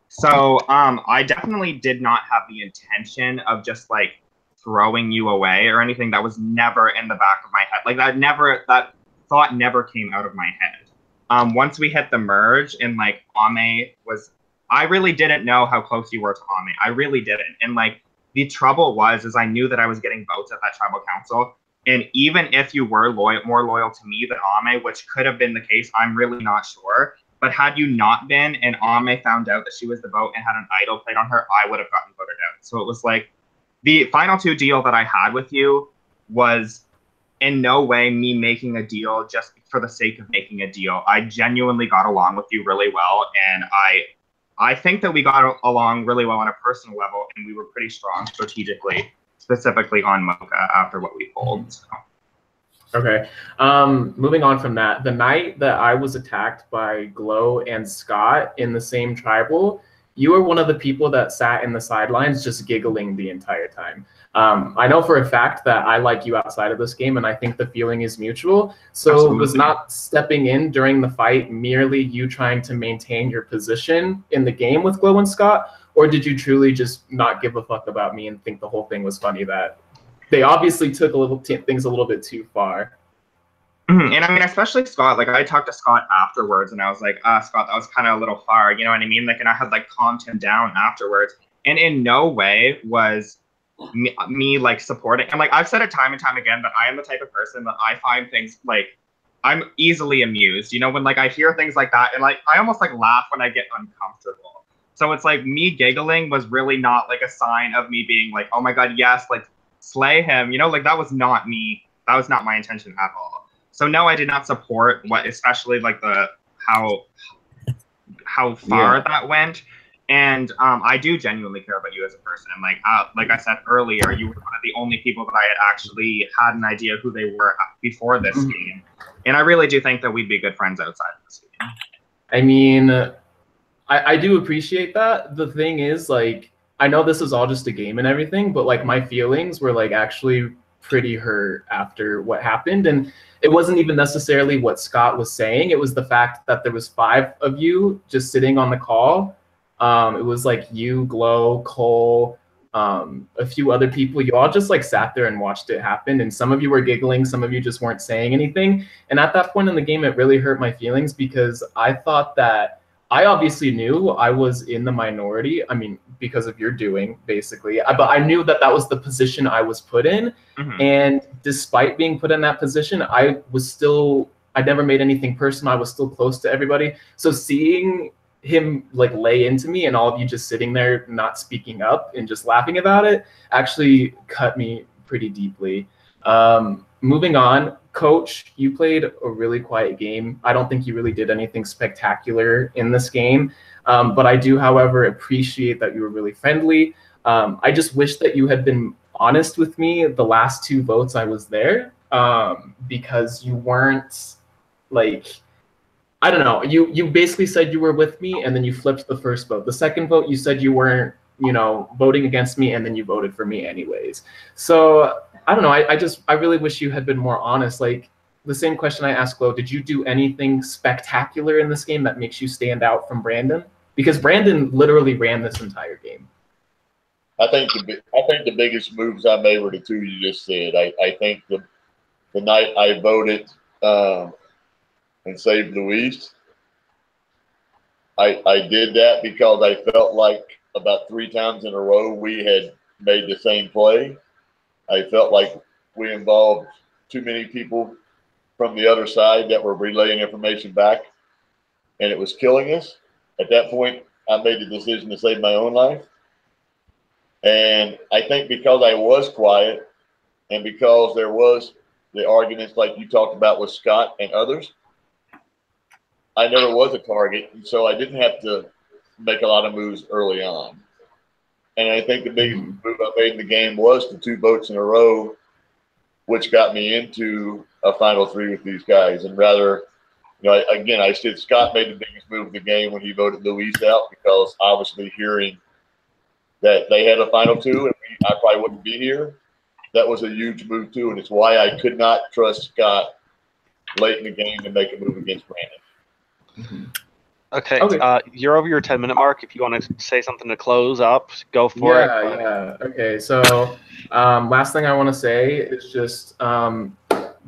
So I definitely did not have the intention of just like throwing you away or anything. That was never in the back of my head. Like that thought never came out of my head. Once we hit the merge and like Ame was, I really didn't know how close you were to Ame. I really didn't. And like, the trouble is I knew that I was getting votes at that tribal council. And even if you were more loyal to me than Ame, which could have been the case, I'm really not sure. But had you not been and Ame found out that she was the vote and had an idol played on her, I would have gotten voted out. So it was like the final 2 deal that I had with you was in no way me making a deal just for the sake of making a deal. I genuinely got along with you really well. And I think that we got along really well on a personal level, and we were pretty strong strategically, specifically on Mocha after what we pulled. So. Okay. Moving on from that, the night that I was attacked by Glow and Scott in the same tribal, you were one of the people that sat in the sidelines just giggling the entire time. I know for a fact that I like you outside of this game, and I think the feeling is mutual. So Absolutely. Was not stepping in during the fight merely you trying to maintain your position in the game with Glow and Scott, or did you truly just not give a fuck about me and think the whole thing was funny that they obviously took things a little bit too far? And I mean, especially Scott, like I talked to Scott afterwards and I was like, Scott, that was kind of a little far, you know what I mean? Like, and I had like calmed him down afterwards, and in no way was me like supporting. And like, I've said it time and time again, that I am the type of person that I find things like, I'm easily amused, you know, when like I hear things like that and like, I almost like laugh when I get uncomfortable. So it's like me giggling was really not like a sign of me being like, oh my God, yes, like slay him, you know, like that was not me. That was not my intention at all. So no, I did not support what, especially like the how far that went. And I do genuinely care about you as a person. Like I said earlier, you were one of the only people that I had actually had an idea who they were before this game. And I really do think that we'd be good friends outside of this game. I mean, I do appreciate that. The thing is, like, I know this is all just a game and everything, but like my feelings were like actually pretty hurt after what happened. And it wasn't even necessarily what Scott was saying. It was the fact that there was 5 of you just sitting on the call. It was like you, Glow, Cole, a few other people. You all just like sat there and watched it happen. And some of you were giggling, some of you just weren't saying anything. And at that point in the game, it really hurt my feelings because I thought that I obviously knew I was in the minority. I mean, because of your doing, basically. But I knew that that was the position I was put in. And despite being put in that position, I never made anything personal. I was still close to everybody. So seeing him like lay into me and all of you just sitting there not speaking up and just laughing about it actually cut me pretty deeply. Moving on, Coach, you played a really quiet game. I don't think you really did anything spectacular in this game, but I do, however, appreciate that you were really friendly. I just wish that you had been honest with me the last 2 votes I was there, because you weren't like, I don't know, you basically said you were with me and then you flipped the first vote. The second vote, you said you weren't, you know, voting against me, and then you voted for me anyways. So I don't know, I really wish you had been more honest. Like the same question I asked Glow, did you do anything spectacular in this game that makes you stand out from Brandon? Because Brandon literally ran this entire game. I think the biggest moves I made were the 2 you just said. I think the night I voted and saved Luis, I did that because I felt like about 3 times in a row we had made the same play. I felt like we involved too many people from the other side that were relaying information back, and it was killing us. At that point, I made the decision to save my own life. And I think because I was quiet and because there was the arguments like you talked about with Scott and others, I never was a target, and so I didn't have to make a lot of moves early on. And I think the biggest move I made in the game was the 2 votes in a row which got me into a Final Three with these guys. And rather, again, I said Scott made the biggest move of the game when he voted Luis out, because obviously hearing that they had a Final Two and I probably wouldn't be here, that was a huge move too. And it's why I could not trust Scott late in the game to make a move against Brandon. Okay. You're over your 10-minute mark. If you want to say something to close up, go for it. Yeah. Okay. So, last thing I want to say is just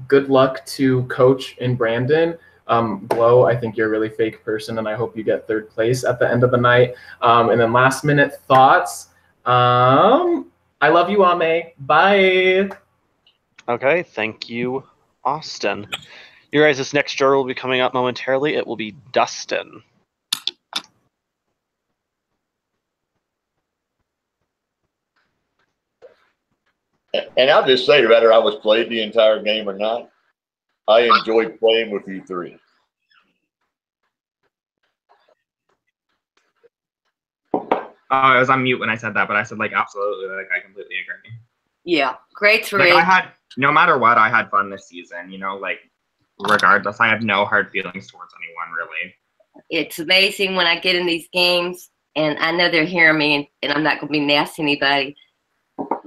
good luck to Coach and Brandon. Glow, I think you're a really fake person, and I hope you get third place at the end of the night. And then last minute thoughts. I love you, Ame. Bye. Okay. Thank you, Austin. You guys, this next juror will be coming up momentarily. It will be Dustin. And I'll just say, whether I was played the entire game or not, I enjoyed playing with you three. I was on mute when I said that, but I said, like, absolutely. Like, I completely agree. Yeah, great three. Like, no matter what, I had fun this season, like, regardless, I have no hard feelings towards anyone, really. It's amazing when I get in these games, and I know they're hearing me, and I'm not going to be nasty to anybody,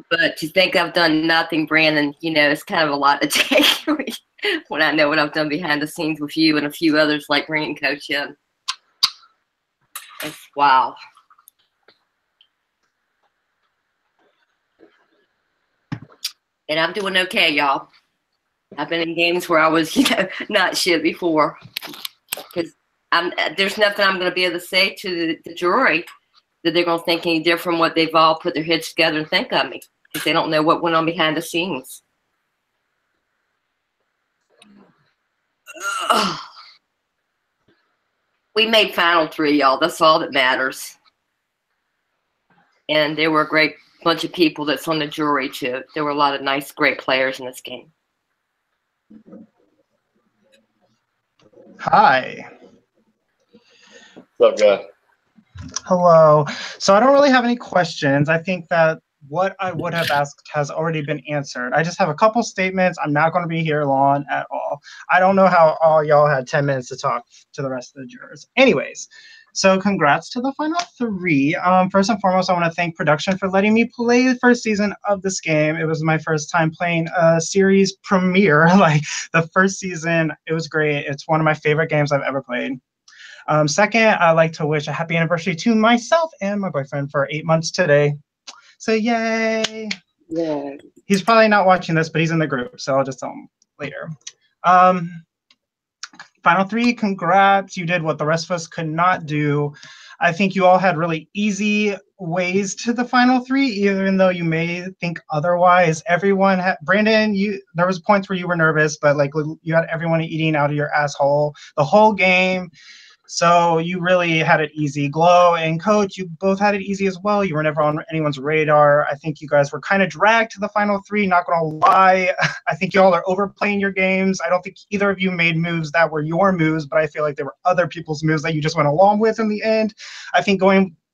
but to think I've done nothing, Brandon, it's kind of a lot to take when I know what I've done behind the scenes with you and a few others like Brandon, Coach Young. It's wow. And I'm doing okay, y'all. I've been in games where I was, not shit before. Because there's nothing I'm going to be able to say to the jury that they're going to think any different what they've all put their heads together and think of me. Because they don't know what went on behind the scenes. Ugh. We made Final Three, y'all. That's all that matters. And there were a great bunch of people that's on the jury, too. There were a lot of nice, great players in this game. Hi. What's up, guy? Hello. So I don't really have any questions. I think that what I would have asked has already been answered. I just have a couple statements. I'm not going to be here long at all. I don't know how all y'all had 10 minutes to talk to the rest of the jurors. Anyways, so congrats to the Final Three. First and foremost, I want to thank production for letting me play the first season of this game. It was my first time playing a series premiere. Like, the first season, it was great. It's one of my favorite games I've ever played. Second, I'd like to wish a happy anniversary to myself and my boyfriend for 8 months today. So yay! Yeah. He's probably not watching this, but he's in the group, so I'll just tell him later. Final Three, congrats. You did what the rest of us could not do. I think you all had really easy ways to the Final Three, even though you may think otherwise. Everyone had, Brandon, there was points where you were nervous, but like you had everyone eating out of your asshole the whole game. So you really had it easy. Glow and Coach, you both had it easy as well. You were never on anyone's radar. I think you guys were kind of dragged to the Final Three, not going to lie. I think you all are overplaying your games. I don't think either of you made moves that were your moves, but I feel like there were other people's moves that you just went along with in the end. I think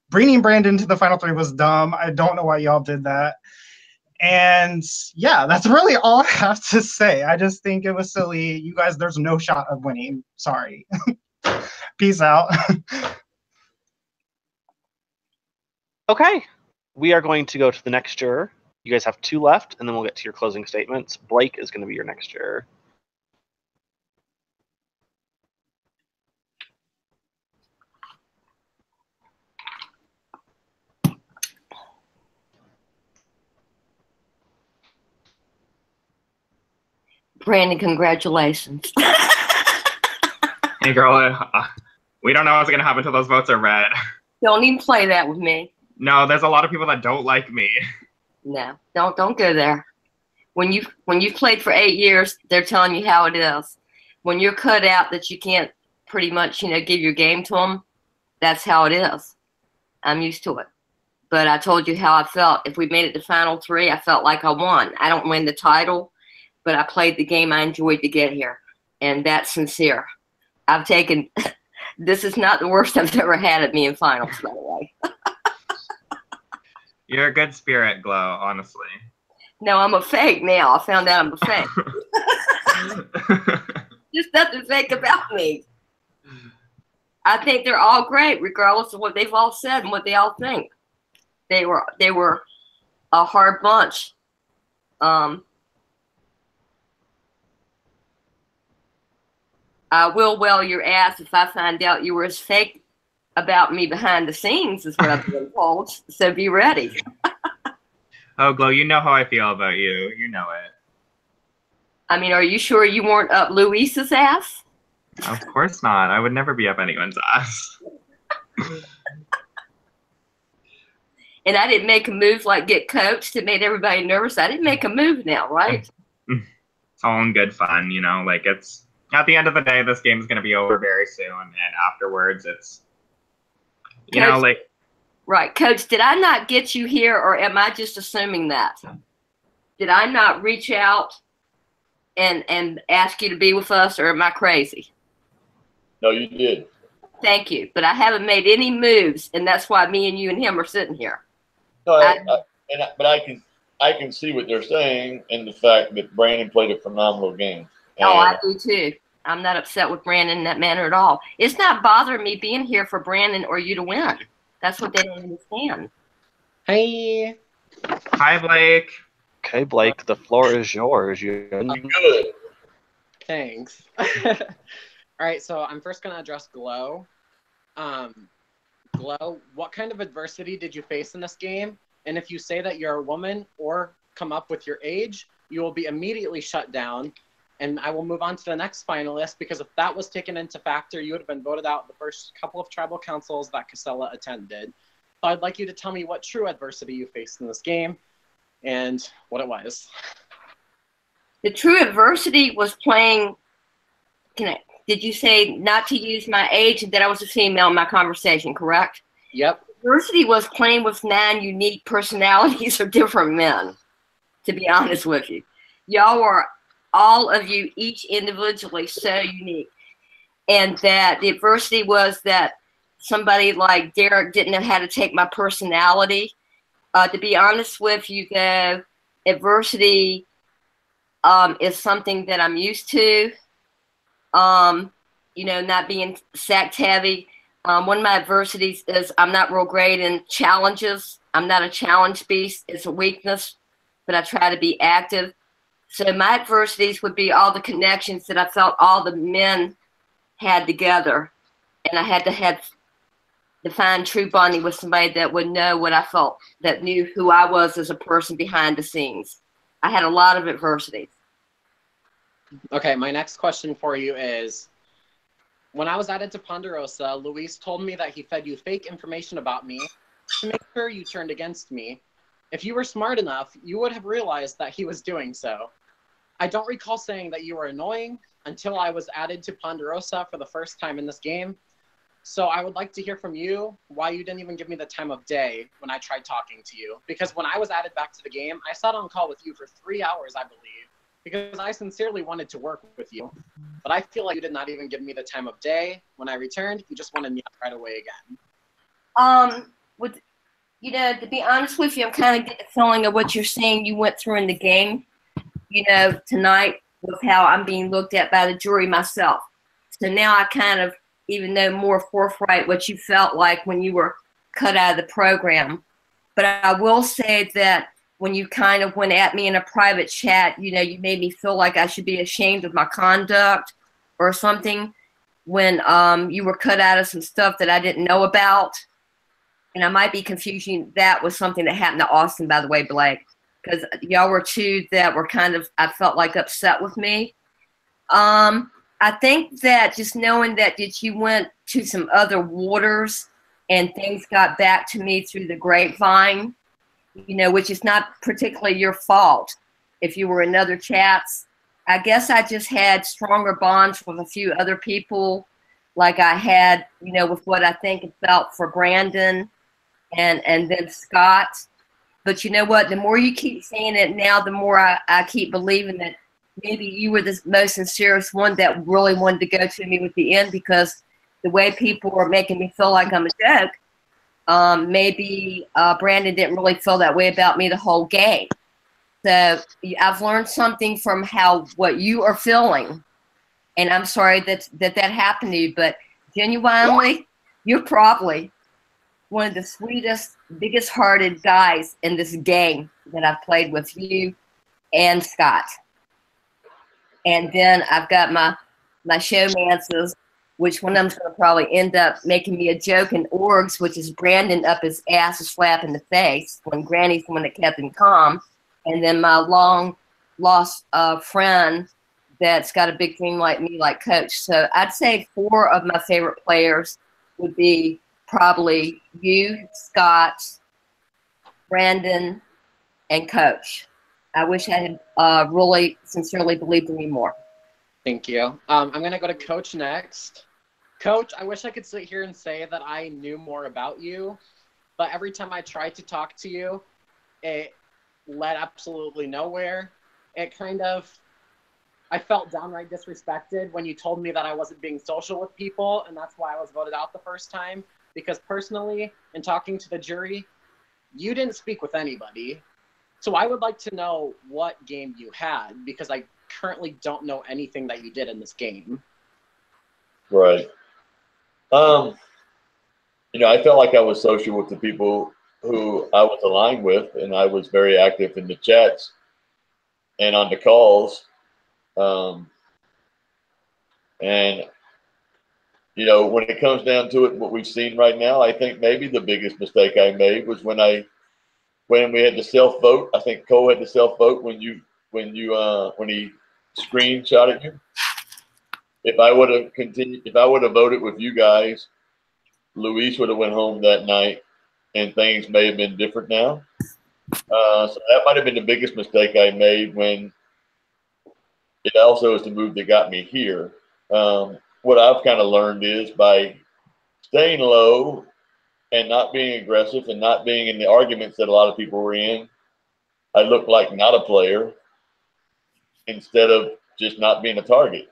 bringing Brandon to the Final Three was dumb. I don't know why y'all did that. And yeah, that's really all I have to say. I just think it was silly. You guys, there's no shot of winning. Sorry. Peace out. Okay. We are going to go to the next juror. You guys have 2 left, and then we'll get to your closing statements. Blake is going to be your next juror. Brandon, congratulations. Hey, girl, we don't know what's going to happen until those votes are read. Don't even play that with me. No, there's a lot of people that don't like me. No, don't go there. When you've played for 8 years, they're telling you how it is. When you're cut out that you can't pretty much, give your game to them, that's how it is. I'm used to it. But I told you how I felt. If we made it to Final Three, I felt like I won. I don't win the title, but I played the game I enjoyed to get here. And that's sincere. This is not the worst I've ever had at me in finals, by the way. You're a good spirit, Glow, honestly. No, I'm a fake now. I found out I'm a fake. There's nothing fake about me. I think they're all great, regardless of what they've all said and what they all think. They were a hard bunch. I will well your ass if I find out you were as fake about me behind the scenes, is what I've been told. So be ready. Oh, Glow, you know how I feel about you. You know it. I mean, are you sure you weren't up Luis's ass? Of course not. I would never be up anyone's ass. And I didn't make a move like get coached. It made everybody nervous. I didn't make a move now, right? It's all in good fun, you know? Like, it's... At the end of the day, this game's going to be over very soon. And afterwards, it's... You know, like... Right. Coach, did I not get you here, or am I just assuming that? Did I not reach out and ask you to be with us, or am I crazy? No, you did. Thank you. But I haven't made any moves, and that's why me and you and him are sitting here. No, but I can see what they're saying in the fact that Brandon played a phenomenal game. Oh, I do too. I'm not upset with Brandon in that manner at all. It's not bothering me being here for Brandon or you to win. That's what they don't understand. Hey. Hi, Blake. Okay, Blake, the floor is yours. You're good. Thanks. All right, so I'm first going to address Glow. Glow, what kind of adversity did you face in this game? And if you say that you're a woman or come up with your age, you will be immediately shut down. And I will move on to the next finalist, because if that was taken into factor, you would have been voted out the first couple of tribal councils that Casella attended. So I'd like you to tell me what true adversity you faced in this game and what it was. The true adversity was playing, did you say not to use my age and that I was a female in my conversation, correct? Yep. Adversity was playing with 9 unique personalities of different men, to be honest with you. Y'all were, all of you, each individually, so unique. And that the adversity was that somebody like Derek didn't know how to take my personality. To be honest with you, though, adversity is something that I'm used to. You know, not being sacked heavy. One of my adversities is I'm not real great in challenges. I'm not a challenge beast. It's a weakness, but I try to be active. So my adversities would be all the connections that I felt all the men had together. And I had to have to find true bonding with somebody that would know what I felt, that knew who I was as a person behind the scenes. I had a lot of adversities. Okay, my next question for you is, when I was added to Ponderosa, Luis told me that he fed you fake information about me to make sure you turned against me. If you were smart enough, you would have realized that he was doing so. I don't recall saying that you were annoying until I was added to Ponderosa for the first time in this game. So I would like to hear from you why you didn't even give me the time of day when I tried talking to you. Because when I was added back to the game, I sat on call with you for 3 hours, I believe, because I sincerely wanted to work with you. But I feel like you did not even give me the time of day. When I returned, you just wanted me out right away again. You know, to be honest with you, I'm kind of getting the feeling of what you're saying you went through in the game, you know, tonight with how I'm being looked at by the jury myself. So now I kind of even know more forthright what you felt like when you were cut out of the program. But I will say that when you kind of went at me in a private chat, you know, you made me feel like I should be ashamed of my conduct or something when you were cut out of some stuff that I didn't know about. And I might be confusing that with something that happened to Austin, by the way, Blake, because y'all were two that were kind of, I felt like, upset with me. I think that just knowing that you went to some other waters and things got back to me through the grapevine, you know, which is not particularly your fault if you were in other chats. I guess I just had stronger bonds with a few other people, like I had, you know, with what I think and felt for Brandon and then Scott. But you know what? The more you keep saying it now, the more I keep believing that maybe you were the most sincerest one that really wanted to go to me with the end, because the way people were making me feel like I'm a joke, maybe Brandon didn't really feel that way about me the whole game. So I've learned something from what you are feeling, and I'm sorry that happened to you. But genuinely, you're probably one of the sweetest, biggest-hearted guys in this game that I've played with, you and Scott. And then I've got my showmances, which one of them's going to probably end up making me a joke in orgs, which is Brandon up his ass, a slap in the face when Granny's the one that kept him calm. And then my long-lost friend that's got a big dream like me, like Coach. So I'd say 4 of my favorite players would be probably you, Scott, Brandon, and Coach. I wish I had really sincerely believed in you more. Thank you. I'm going to go to Coach next. Coach, I wish I could sit here and say that I knew more about you, but every time I tried to talk to you, it led absolutely nowhere. I felt downright disrespected when you told me that I wasn't being social with people, and that's why I was voted out the first time. Because personally, in talking to the jury, you didn't speak with anybody. So I would like to know what game you had, because I currently don't know anything that you did in this game. Right. I felt like I was social with the people who I was aligned with, and I was very active in the chats and on the calls. When it comes down to it, what we've seen right now, I think maybe the biggest mistake I made was when we had to self vote. I think Cole had to self vote when he screenshotted you. If I would have voted with you guys, Luis would have went home that night, and things may have been different now. So that might have been the biggest mistake I made. When it also is the move that got me here. What I've kind of learned is by staying low and not being aggressive and not being in the arguments that a lot of people were in, I looked like not a player instead of just not being a target.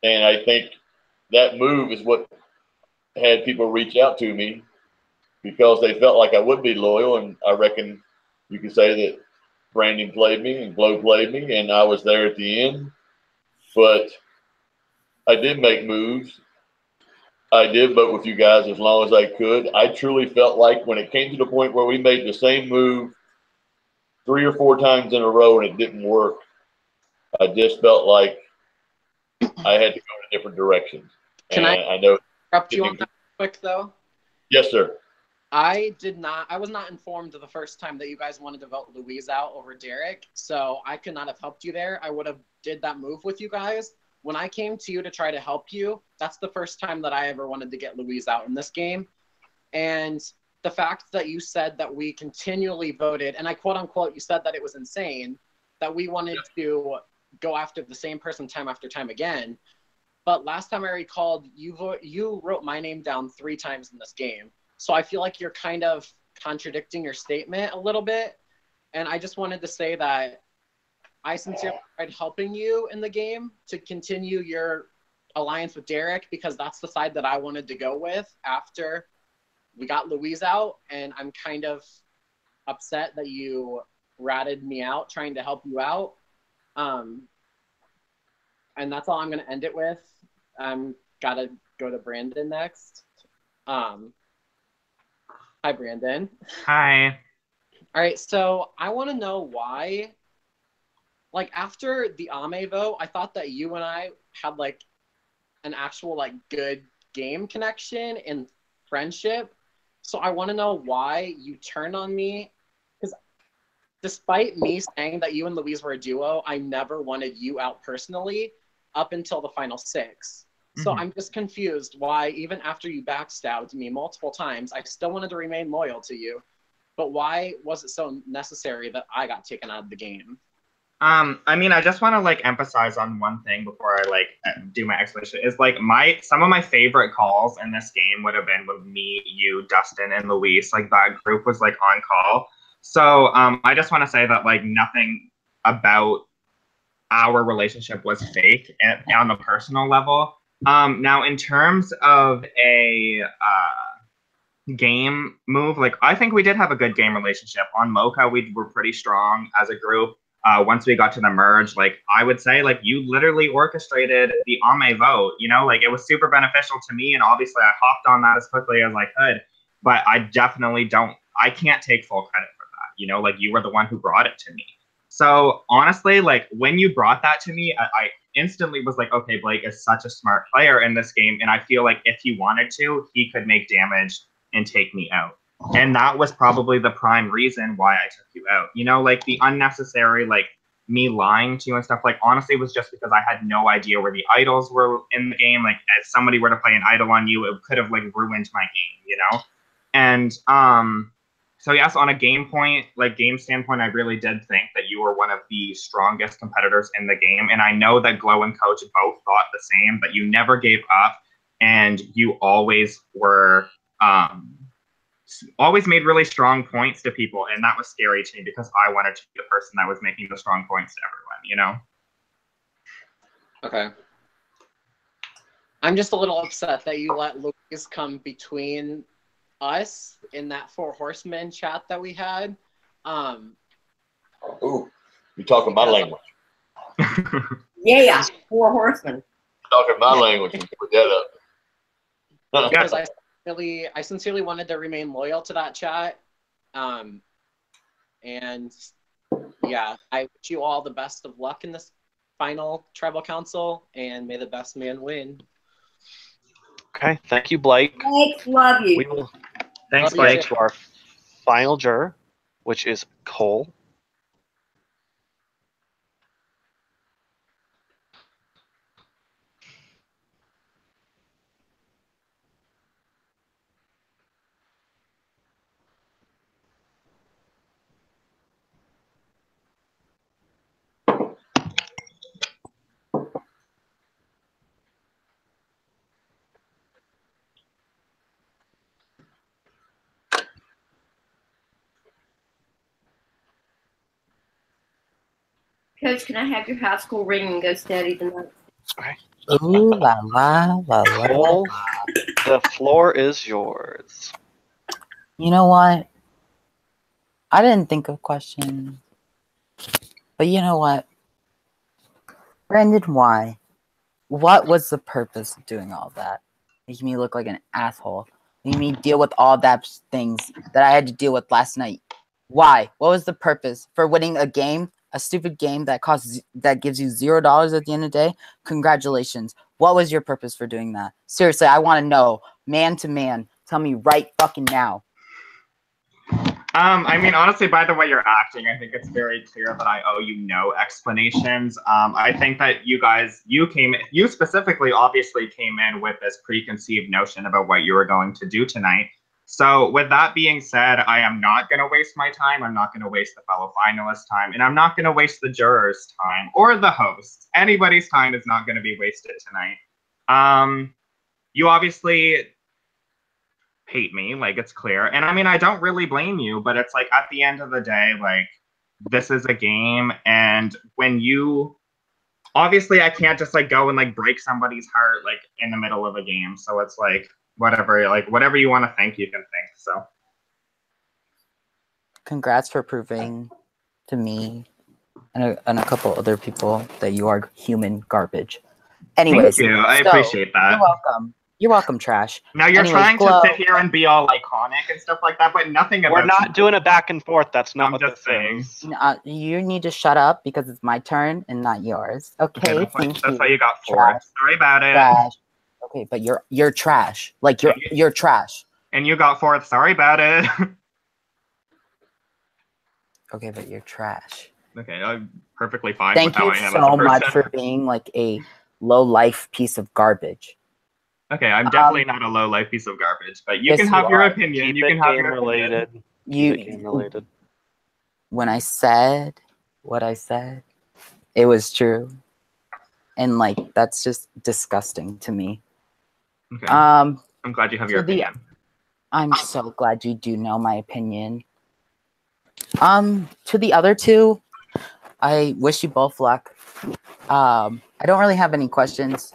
And I think that move is what had people reach out to me, because they felt like I would be loyal. And I reckon you could say that Brandon played me and Glow played me, and I was there at the end. But I did make moves. I did vote with you guys as long as I could. I truly felt like when it came to the point where we made the same move 3 or 4 times in a row and it didn't work, I just felt like I had to go in different directions. Can I interrupt you on that quick, though? Yes, sir. I was not informed the first time that you guys wanted to vote Louise out over Derek, so I could not have helped you there. I would have did that move with you guys. When I came to you to try to help you, that's the first time that I ever wanted to get Louise out in this game. And the fact that you said that we continually voted, and I quote unquote, you said that it was insane, that we wanted to go after the same person time after time again. But last time I recalled, you wrote my name down 3 times in this game. So I feel like you're kind of contradicting your statement a little bit. And I just wanted to say that I sincerely tried helping you in the game to continue your alliance with Derek, because that's the side that I wanted to go with after we got Louise out. And I'm kind of upset that you ratted me out trying to help you out. And that's all I'm going to end it with. Got to go to Brandon next. Hi, Brandon. Hi. All right, so I want to know why, like, after the Ame vote, I thought that you and I had, like, an actual, like, good game connection and friendship. So I want to know why you turned on me, because despite me saying that you and Louise were a duo, I never wanted you out personally up until the final 6. So I'm just confused why, even after you backstabbed me multiple times, I still wanted to remain loyal to you. But why was it so necessary that I got taken out of the game? I mean, I just want to like emphasize on one thing before I like do my explanation. Is like some of my favorite calls in this game would have been with me, you, Dustin, and Luis. Like that group was like on call. So I just want to say that like nothing about our relationship was fake on the personal level. Now, in terms of game move, like I think we did have a good game relationship. On Mocha, we were pretty strong as a group. Once we got to the merge, like I would say, like you literally orchestrated the Ame vote. You know, like it was super beneficial to me, and obviously I hopped on that as quickly as I could. But I definitely don't. I can't take full credit for that. You know, like you were the one who brought it to me. So honestly, like when you brought that to me, I instantly was like, okay, Blake is such a smart player in this game, and I feel like if he wanted to, he could make damage and take me out. And that was probably the prime reason why I took you out. You know, like the unnecessary, like me lying to you and stuff, like honestly was just because I had no idea where the idols were in the game. Like if somebody were to play an idol on you, it could have like ruined my game, you know? And so yes, on a game standpoint, I really did think that you were one of the strongest competitors in the game. And I know that Glow and Coach both thought the same, but you never gave up and you always were always made really strong points to people, and that was scary to me because I wanted to be the person that was making the strong points to everyone, you know? Okay. I'm just a little upset that you let Louise come between us in that Four Horsemen chat that we had. Ooh, you're talking my language. Yeah, Four Horsemen. Talking my language and put that up. Because I sincerely wanted to remain loyal to that chat. And yeah, I wish you all the best of luck in this final tribal council, and may the best man win. Okay, thank you, Blake. Blake, love you. We will Thanks, get Blake. to our final juror, which is Cole. Coach, can I have your high school ring and go study tonight? Okay. Ooh la la la la. Cole, the floor is yours. You know what? I didn't think of questions. But you know what? Brandon, why? What was the purpose of doing all that? Making me look like an asshole. Making me deal with all that things that I had to deal with last night. Why? What was the purpose? For winning a game? A stupid game that gives you $0 at the end of the day? Congratulations. What was your purpose for doing that? Seriously, I want to know. Man to man. Tell me right fucking now. I mean, honestly, by the way you're acting, I think it's very clear that I owe you no explanations. I think that you specifically obviously came in with this preconceived notion about what you were going to do tonight. So with that being said, I am not going to waste my time. I'm not going to waste the fellow finalists' time, and I'm not going to waste the jurors' time or the hosts. Anybody's time is not going to be wasted tonight. You obviously hate me, like it's clear. And I mean, I don't really blame you, but it's like at the end of the day, like this is a game, and when you obviously I can't just like go and like break somebody's heart like in the middle of a game. So it's like whatever you want to think, you can think. So Congrats for proving to me and a couple other people that you are human garbage. Anyways, thank you. I appreciate that. You're welcome. You're welcome, Trash. Now you're trying Glow, to sit here and be all iconic and stuff like that, but nothing about We're not doing a back and forth. That's not what just this saying. is. you need to shut up because it's my turn and not yours. Okay, that's why you got four. Trash. Sorry about it. Trash. Okay, but you're trash. Like you're trash. And you got fourth. Sorry about it. Okay, but you're trash. Okay, I'm perfectly fine Thank with how you I am so as a person. much for being like a low life piece of garbage. Okay, I'm definitely not a low life piece of garbage, but you yes, can have you your are. opinion. Keep You it can have game your related. opinion. You Keep it game related. When I said what I said, it was true. And like that's just disgusting to me. Okay. I'm glad you have your opinion. I'm so glad you do know my opinion. To the other two, I wish you both luck. I don't really have any questions.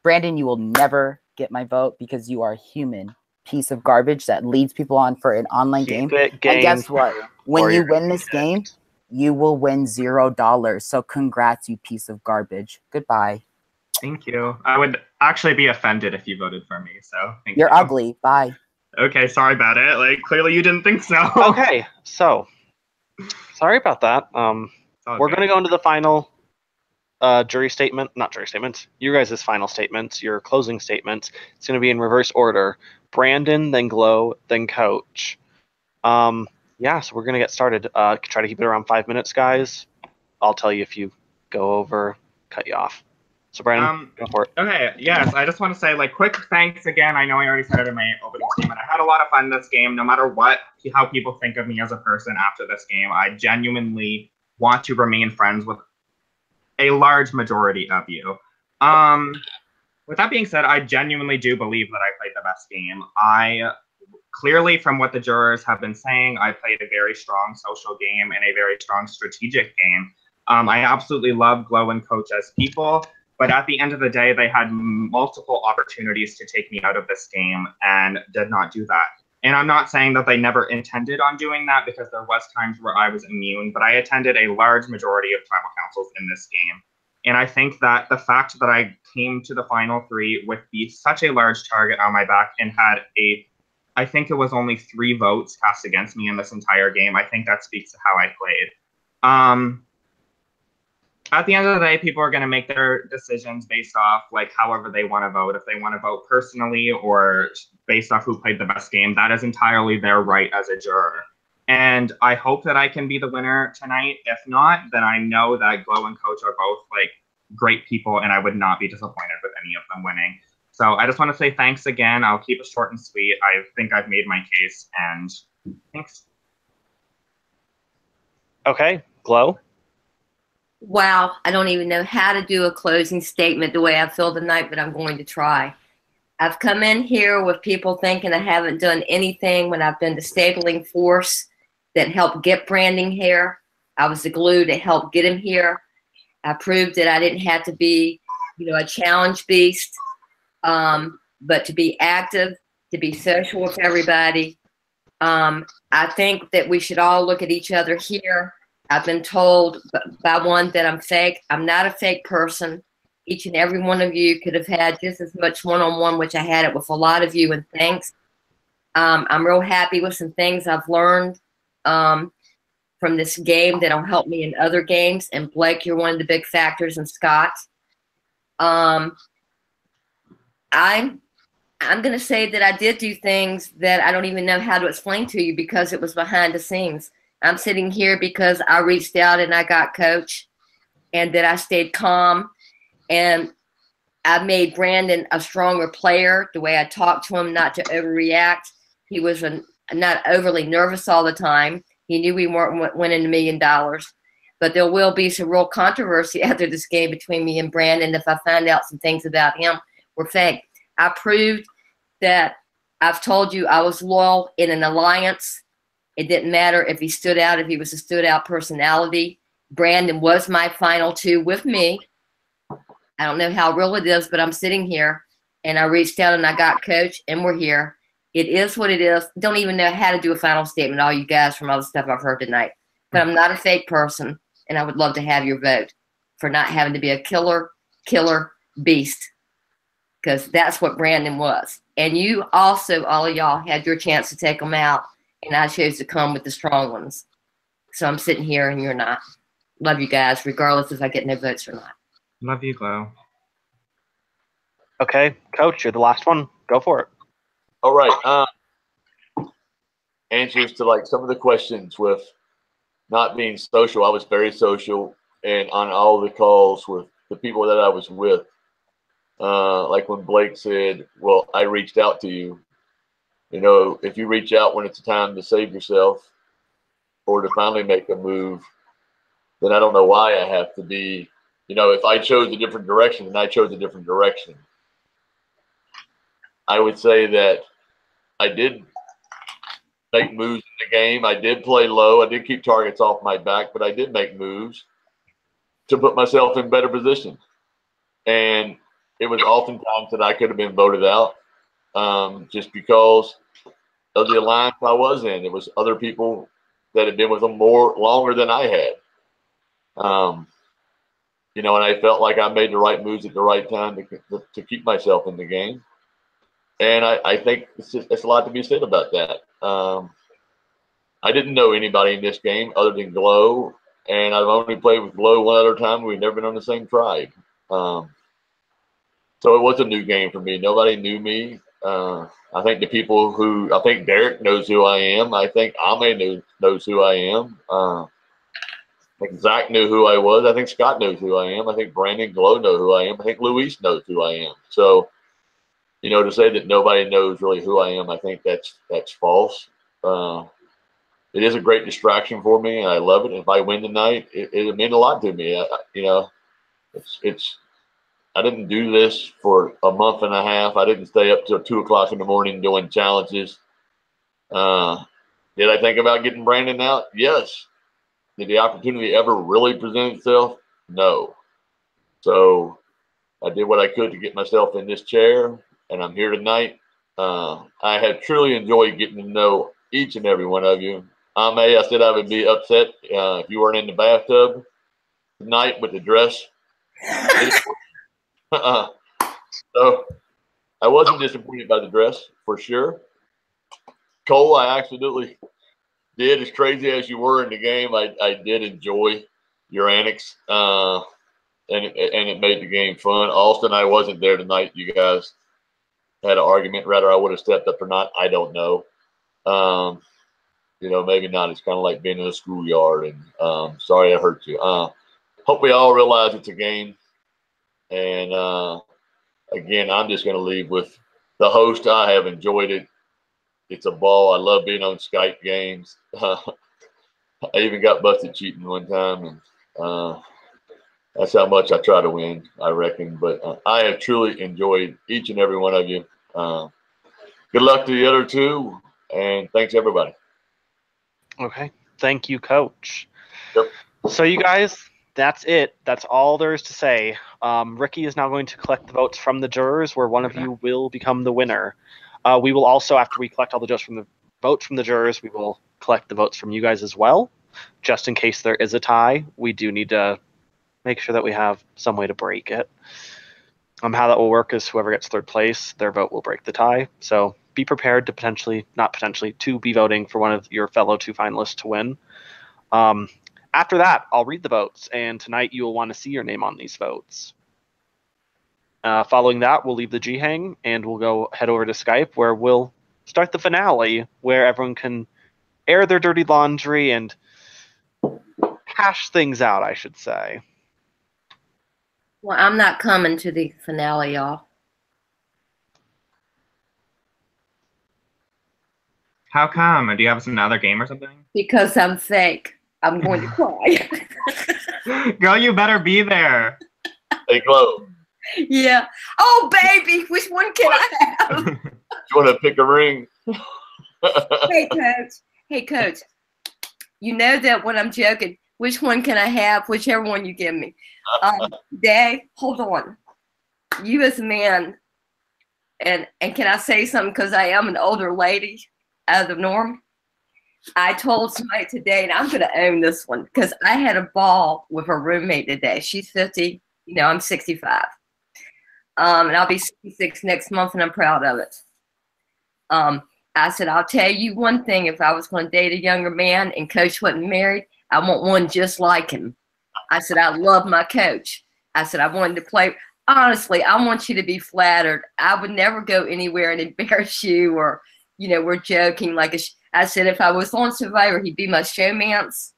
Brandon, you will never get my vote because you are human. piece of garbage that leads people on for an online game. And guess what? When you win this game, you will win $0. So congrats, you piece of garbage. Goodbye. Thank you. I would actually be offended if you voted for me, so thank You're you. ugly. Bye. Okay, sorry about it. Like, clearly you didn't think so. Okay, so sorry about that. We're going to go into the final jury statement, not jury statements, you guys' final statements, your closing statements. It's going to be in reverse order. Brandon, then Glow, then Coach. Yeah, so we're going to get started. Try to keep it around 5 minutes, guys. I'll tell you if you go over, cut you off. So Brandon, go for it. Okay, yes, I just want to say, like, quick thanks again. I know I already said it in my opening statement. I had a lot of fun this game, no matter how people think of me as a person after this game. I genuinely want to remain friends with a large majority of you. With that being said, I genuinely do believe that I played the best game. Clearly, from what the jurors have been saying, I played a very strong social game and a very strong strategic game. I absolutely love Glow and Coach as people, but at the end of the day, they had multiple opportunities to take me out of this game and did not do that. And I'm not saying that they never intended on doing that, because there was times where I was immune, but I attended a large majority of tribal councils in this game. And I think that the fact that I came to the final three with such a large target on my back and had I think it was only 3 votes cast against me in this entire game, I think that speaks to how I played. At the end of the day, people are going to make their decisions based off, like, however they want to vote. If they want to vote personally or based off who played the best game, that is entirely their right as a juror. And I hope that I can be the winner tonight. If not, then I know that Glow and Coach are both, like, great people, and I would not be disappointed with any of them winning. So I just want to say thanks again. I'll keep it short and sweet. I think I've made my case, and thanks. Okay, Glow. Wow, I don't even know how to do a closing statement the way I feel tonight, but I'm going to try. I've come in here with people thinking I haven't done anything when I've been the stabling force that helped get Brandon here. I was the glue to help get him here. I proved that I didn't have to be, a challenge beast, but to be active, to be social with everybody. I think that we should all look at each other here. I've been told by one that I'm fake. I'm not a fake person. Each and every one of you could have had just as much one-on-one, which I had it with a lot of you, and thanks. I'm real happy with some things I've learned from this game that'll help me in other games. And Blake, you're one of the big factors, and Scott. I'm going to say that I did do things that I don't even know how to explain to you because it was behind the scenes. I'm sitting here because I reached out and I got Coach, and that I stayed calm, and I made Brandon a stronger player. The way I talked to him, not to overreact. He was not overly nervous all the time. He knew we weren't winning $1 million, but there will be some real controversy after this game between me and Brandon if I find out some things about him were fake. I proved that I've told you I was loyal in an alliance. It didn't matter if he stood out, if he was a stood out personality. Brandon was my final 2 with me. I don't know how real it is, but I'm sitting here and I reached out and I got Coach, and we're here. It is what it is. Don't even know how to do a final statement, all you guys, from all the stuff I've heard tonight. But I'm not a fake person, and I would love to have your vote for not having to be a killer beast, because that's what Brandon was. And you also, all of y'all, had your chance to take them out, and I chose to come with the strong ones. So I'm sitting here and you're not. Love you guys, regardless if I get no votes or not. Love you, Glow. Okay, Coach, you're the last one. Go for it. All right. Answers to, like, some of the questions with not being social. I was very social, and on all the calls with the people that I was with. Like when Blake said, well, I reached out to you. If you reach out when it's time to save yourself or to finally make a move, then I don't know why I have to be, if I chose a different direction, then I chose a different direction. I would say that I did make moves in the game. I did play low. I did keep targets off my back, but I did make moves to put myself in better position. And it was oftentimes that I could have been voted out. just because of the alliance I was in. It was other people that had been with them longer than I had. And I felt like I made the right moves at the right time to keep myself in the game. And I think it's a lot to be said about that. I didn't know anybody in this game other than Glow, and I've only played with Glow one other time. We've never been on the same tribe. So it was a new game for me. Nobody knew me. I think I think Derek knows who I am. I think Ame knows who I am. I think Zach knew who I was. I think Scott knows who I am. I think Brandon Glow knows who I am. I think Luis knows who I am. So, to say that nobody knows really who I am, I think that's false. It is a great distraction for me, and I love it. If I win tonight, it meant a lot to me. I didn't do this for a month and a half. I didn't stay up till 2 o'clock in the morning doing challenges. Did I think about getting Brandon out? Yes. Did the opportunity ever really present itself? No. So I did what I could to get myself in this chair, and I'm here tonight. I have truly enjoyed getting to know each and every one of you. I said I would be upset if you weren't in the bathtub tonight with the dress. So I wasn't disappointed by the dress, for sure. Cole, I absolutely did. As crazy as you were in the game, I did enjoy your antics, and it made the game fun. Austin, I wasn't there tonight. You guys had an argument. Rather, I would have stepped up or not. I don't know. Maybe not. It's kind of like being in a schoolyard. And sorry I hurt you. Hope we all realize it's a game. And again, I'm just going to leave with the host. I have enjoyed it. It's a ball. I love being on Skype games. I even got busted cheating one time, and that's how much I try to win, I reckon. But I have truly enjoyed each and every one of you. Good luck to the other two, and thanks, everybody. Okay. Thank you, Coach. Yep. So you guys, that's it. That's all there is to say. Ricky is now going to collect the votes from the jurors, where one of you will become the winner. We will also, after we collect all the votes from the jurors, we will collect the votes from you guys as well, just in case there is a tie. We do need to make sure that we have some way to break it. How that will work is whoever gets third place, their vote will break the tie. So be prepared to to be voting for one of your fellow two finalists to win. After that, I'll read the votes, and tonight you will want to see your name on these votes. Following that, we'll leave the G-Hang, and we'll head over to Skype, where we'll start the finale, where everyone can air their dirty laundry and hash things out, I should say. Well, I'm not coming to the finale, y'all. How come? Do you have another game or something? Because I'm fake. I'm going to cry. Girl, you better be there. Hey, Glow. Yeah. Oh, baby, which one can I have? You want to pick a ring? Hey, Coach. Hey, Coach. You know that when I'm joking, which one can I have? Whichever one you give me. Dad, hold on. You as a man, and can I say something, because I am an older lady out of the norm? I told somebody today, and I'm going to own this one, because I had a ball with her roommate today. She's 50. I'm 65. And I'll be 66 next month, and I'm proud of it. I said, I'll tell you one thing. If I was going to date a younger man and Coach wasn't married, I want one just like him. I said, I love my coach. I said, I wanted to play. Honestly, I want you to be flattered. I would never go anywhere and embarrass you, or, we're joking. I said, if I was on Survivor, he'd be my showmance.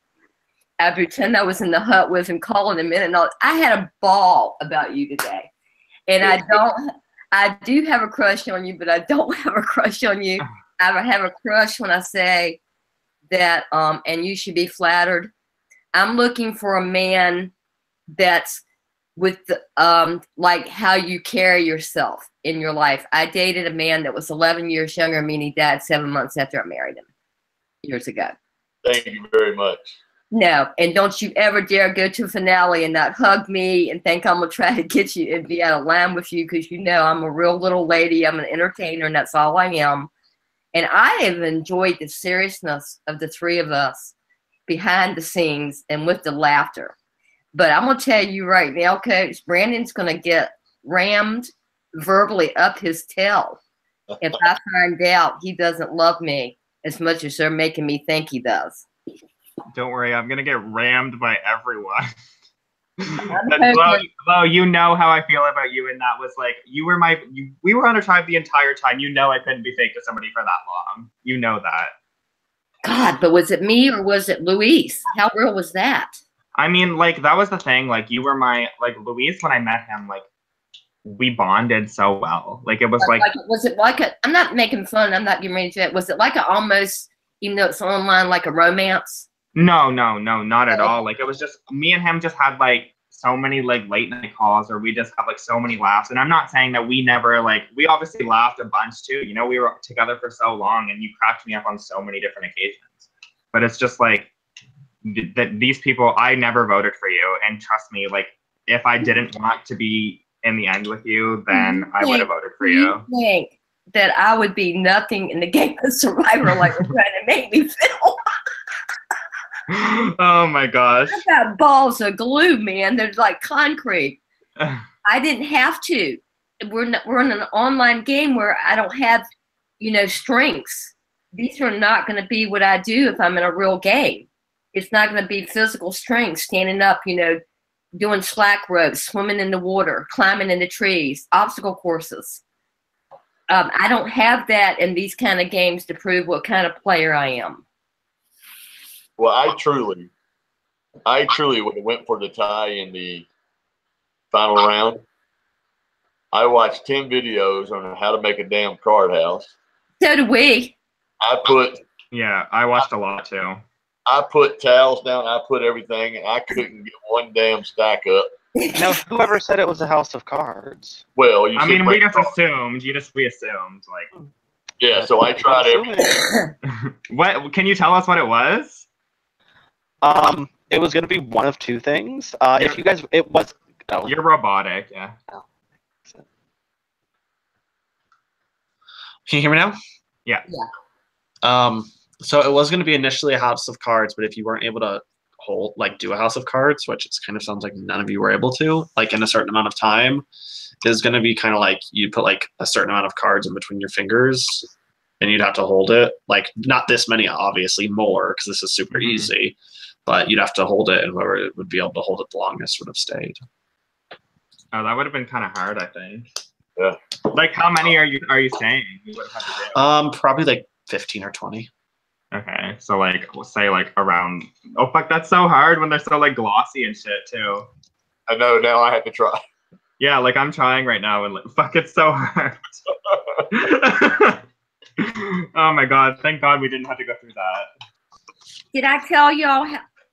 I'd pretend I was in the hut with him, calling him in and all. I had a ball about you today. And I do have a crush on you, but I don't have a crush on you. I have a crush when I say that, and you should be flattered. I'm looking for a man that's with like how you carry yourself in your life. I dated a man that was 11 years younger than me, and he died 7 months after I married him years ago. Thank you very much. No, and don't you ever dare go to a finale and not hug me and think I'm gonna try to get you and be out of line with you, because you know I'm a real little lady. I'm an entertainer, and that's all I am. And I have enjoyed the seriousness of the three of us behind the scenes and with the laughter. But I'm gonna tell you right now, Coach, Brandon's gonna get rammed verbally up his tail if I find out he doesn't love me as much as they're making me think he does. Don't worry, I'm gonna get rammed by everyone. Chloe, you know how I feel about you, and that was like we were on a tribe the entire time. You know I couldn't be fake to somebody for that long. You know that. God, but was it me or was it Luis? How real was that? I mean, like, that was the thing. Like, you were my, like, Luis, when I met him, like, we bonded so well. Like, it was like was it like a, I'm not making fun, I'm not getting ready to, was it like a almost, even though it's online, like a romance? No, not at all. Like, it was just, me and him just had, like, so many, like, late night calls, or we just had, like, so many laughs. And I'm not saying that we never, like, we obviously laughed a bunch, too. You know, we were together for so long, and you cracked me up on so many different occasions. But it's just, like, that these people, I never voted for you. And trust me, like, if I didn't want to be in the end with you, then I would have voted for you. Think that I would be nothing in the game of Survivor like you're trying to make me feel. Oh my gosh. I've got balls of glue, man. They're like concrete. I didn't have to. We're in an online game where I don't have, you know, strengths. These are not going to be what I do if I'm in a real game. It's not going to be physical strength, standing up, you know, doing slack ropes, swimming in the water, climbing in the trees, obstacle courses. I don't have that in these kind of games to prove what kind of player I am. Well, I truly would have went for the tie in the final round. I watched 10 videos on how to make a damn card house. So do we. I watched a lot too. I put towels down. I put everything. And I couldn't get one damn stack up. Now, whoever said it was a house of cards? Well, we just assumed. We assumed, like. Yeah, so I tried everything. What? Can you tell us what it was? It was going to be one of two things. If you guys, it was. Oh. You're robotic, yeah. Oh. Can you hear me now? Yeah. So it was going to be initially a house of cards, but if you weren't able to do a house of cards, which it kind of sounds like none of you were able to, like in a certain amount of time, is going to be kind of like you put like a certain amount of cards in between your fingers, and you'd have to hold it. Like not this many, obviously more, because this is super easy, but you'd have to hold it, and whoever would be able to hold it the longest would have stayed. Oh, that would have been kind of hard, I think. Yeah. Like, how many are you saying you would have had to do? Probably like 15 or 20. Okay, so like we'll say like around. Oh fuck, that's so hard when they're so like glossy and shit too. I know. Now I have to try. Yeah, like I'm trying right now, and like fuck, it's so hard. Oh my god! Thank God we didn't have to go through that. Did I tell y'all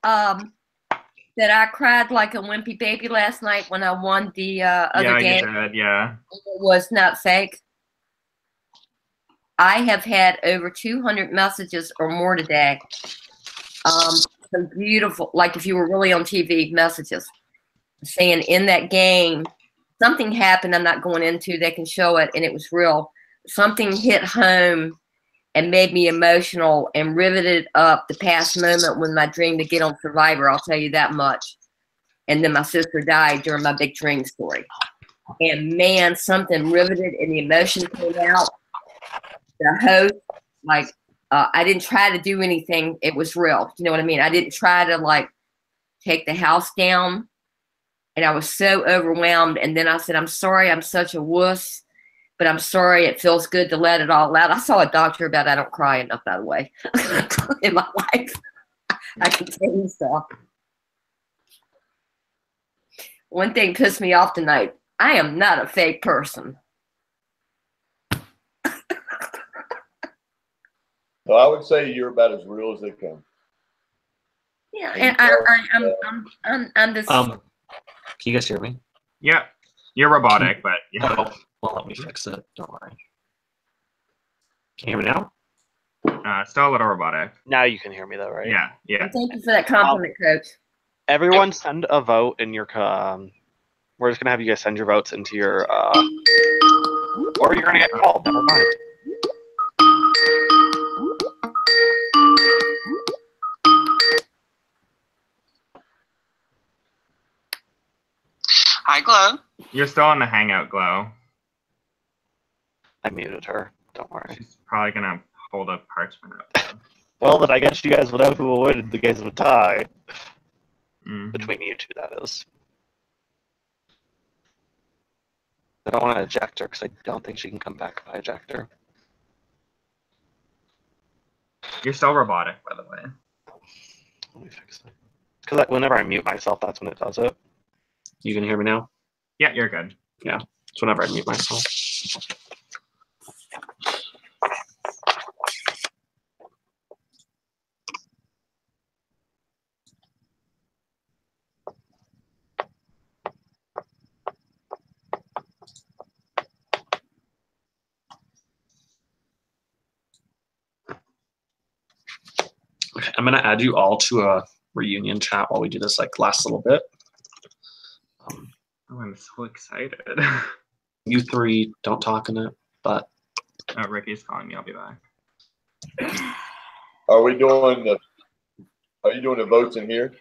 that I cried like a wimpy baby last night when I won the other game? Yeah, you did. Yeah. It was not fake. I have had over 200 messages or more today. Some beautiful, like if you were really on TV, messages saying in that game, something happened I'm not going into, they can show it, and it was real. Something hit home and made me emotional and riveted up the past moment when my dream to get on Survivor, I'll tell you that much. And then my sister died during my big dream story. And man, something riveted and the emotion came out. The host, like, I didn't try to do anything. It was real. You know what I mean? I didn't try to, like, take the house down. And I was so overwhelmed. And then I said, I'm sorry, I'm such a wuss, but I'm sorry. It feels good to let it all out. I saw a doctor about I don't cry enough, by the way, in my life. I can tell you stuff. One thing pissed me off tonight. I am not a fake person. So I would say you're about as real as they come. Yeah, and I'm just. Can you guys hear me? Yeah, you're robotic, but yeah. Well, let me fix it. Don't worry. Can you hear me now? Still a little robotic. Now you can hear me though, right? Yeah, yeah. And thank you for that compliment, Coach. Everyone send a vote in your we're just gonna have you guys send your votes into your or you're gonna get called. Never mind. Hi, Glow. You're still on the Hangout, Glow. I muted her. Don't worry. She's probably gonna hold a parchment up. Well, then I guess you guys would know who will win in the case of a tie. Mm-hmm. Between you two, that is. I don't want to eject her because I don't think she can come back if I eject her. You're still robotic, by the way. Let me fix it. Because whenever I mute myself, that's when it does it. You can hear me now? Yeah, you're good. Yeah, it's whenever I mute myself. Okay, I'm gonna add you all to a reunion chat while we do this like last little bit. Oh, I'm so excited. You three don't talk in it, but Ricky's calling me. I'll be back. Are you doing the votes in here?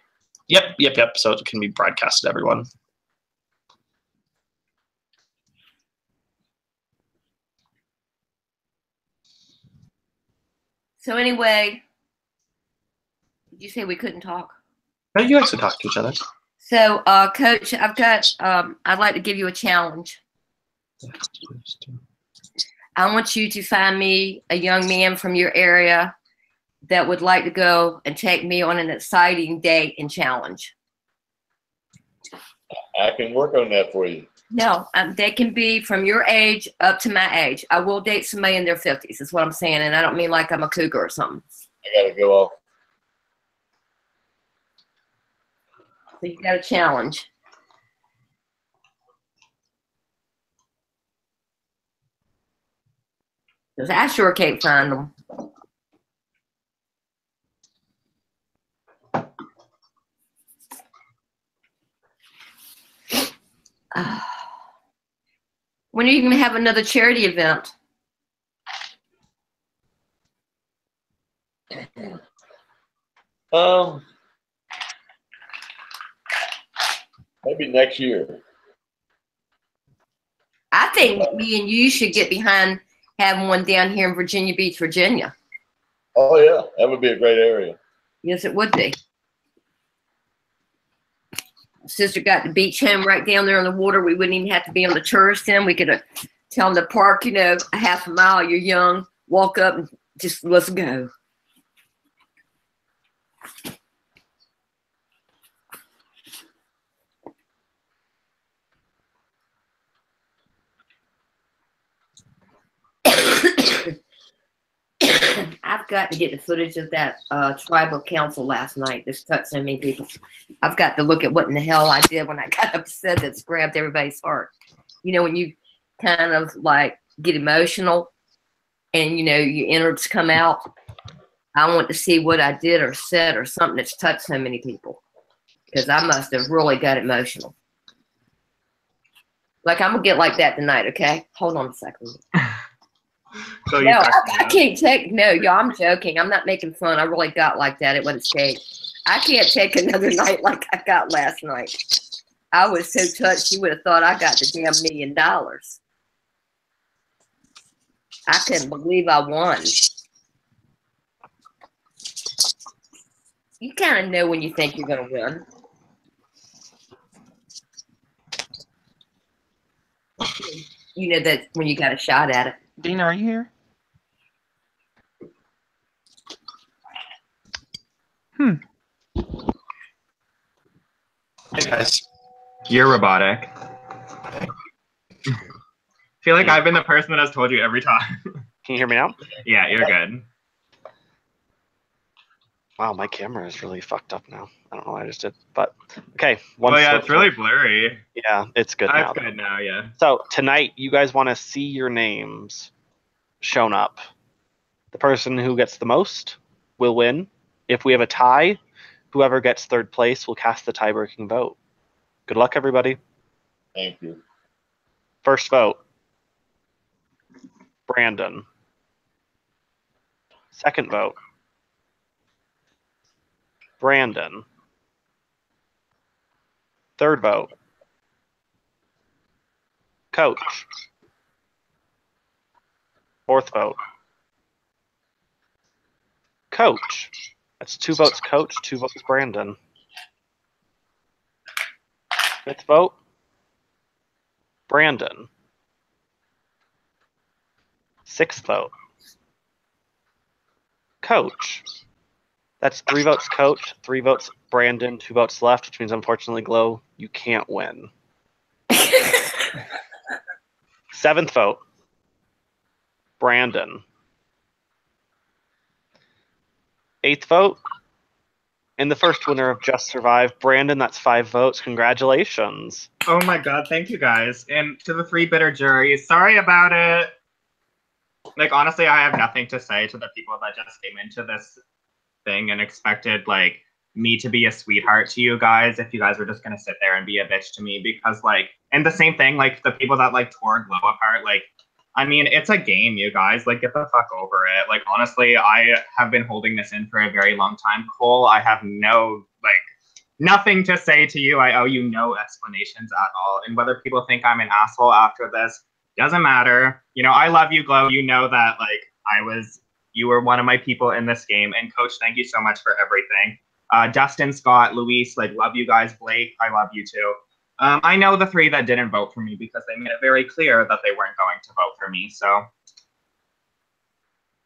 Yep. So it can be broadcast to everyone. So anyway, did you say we couldn't talk? No, you guys can talk to each other. So, Coach, I'd like to give you a challenge. I want you to find me a young man from your area that would like to go and take me on an exciting date and challenge. I can work on that for you. No, they can be from your age up to my age. I will date somebody in their 50s, is what I'm saying, and I don't mean like I'm a cougar or something. I gotta go off. So you got a challenge. Because I sure can't find them. When are you going to have another charity event? Maybe next year. I think me and you should get behind having one down here in Virginia Beach, Virginia. Oh yeah, that would be a great area. Yes, it would be. Sister got the beach home right down there on the water. We wouldn't even have to be on the tourist end. We could tell them to park, a half a mile. You're young. Walk up and just let's go. I've got to get the footage of that tribal council last night. This touched so many people. I've got to look at what in the hell I did when I got upset. That's grabbed everybody's heart. When you kind of like get emotional and your innards come out. I want to see what I did or said or something that's touched so many people, because I must have really got emotional. Like I'm gonna get like that tonight. Okay, hold on a second. So no, I can't take. No, y'all, I'm joking. I'm not making fun. I really got like that. It wasn't staged. I can't take another night like I got last night. I was so touched. You would have thought I got the damn $1 million. I couldn't believe I won. You kind of know when you think you're going to win. You know that when you got a shot at it. Dina, are you here? Hey guys. You're robotic. I feel like I've been the person that has told you every time. Can you hear me now? Yeah, you're good. Wow, my camera is really fucked up now. I don't know what I just did, but okay. It's really blurry. Yeah, it's good now. It's good now, yeah. So tonight, you guys want to see your names shown up The person who gets the most will win. If we have a tie, whoever gets third place will cast the tie-breaking vote. Good luck, everybody. Thank you. First vote, Brandon. Second vote, Brandon. Third vote, Coach. Fourth vote, Coach. That's 2 votes Coach, 2 votes Brandon. Fifth vote, Brandon. Sixth vote, Coach. That's 3 votes Coach, 3 votes Brandon, 2 votes left, which means unfortunately, Glow, you can't win. Seventh vote, Brandon. Eighth vote, and the first winner of Just Survive, Brandon. That's 5 votes. Congratulations. Oh my god, thank you guys. And to the 3 bitter juries, sorry about it. Like, honestly, I have nothing to say to the people that just came into this thing and expected, like, me to be a sweetheart to you guys if you guys were just gonna sit there and be a bitch to me, because, like, and the same thing, like, the people that, like, tore Glow apart, like, I mean, it's a game, you guys. Like, get the fuck over it. Like, honestly, I have been holding this in for a very long time. Cole, I have no, like, nothing to say to you. I owe you no explanations at all. And whether people think I'm an asshole after this, doesn't matter. You know, I love you, Glow. You know that, like, you were one of my people in this game. And Coach, thank you so much for everything. Dustin, Scott, Luis, like, love you guys. Blake, I love you too. I know the 3 that didn't vote for me because they made it very clear that they weren't going to vote for me. So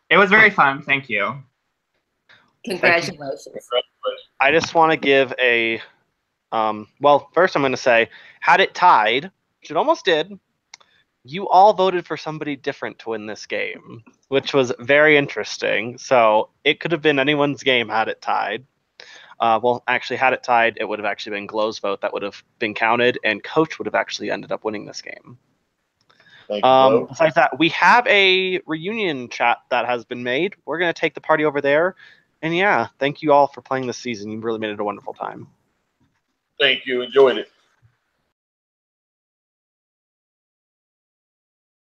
it was very fun. Thank you. Congratulations. I just want to give a, well, first I'm going to say, had it tied, which it almost did, you all voted for somebody different to win this game, which was very interesting. So it could have been anyone's game had it tied. Well, actually, had it tied, it would have actually been Glow's vote that would have been counted, and Coach would have actually ended up winning this game. Thank you, Glow. Besides that, we have a reunion chat that has been made. We're going to take the party over there. And yeah, thank you all for playing this season. You really made it a wonderful time. Thank you. Enjoyed it.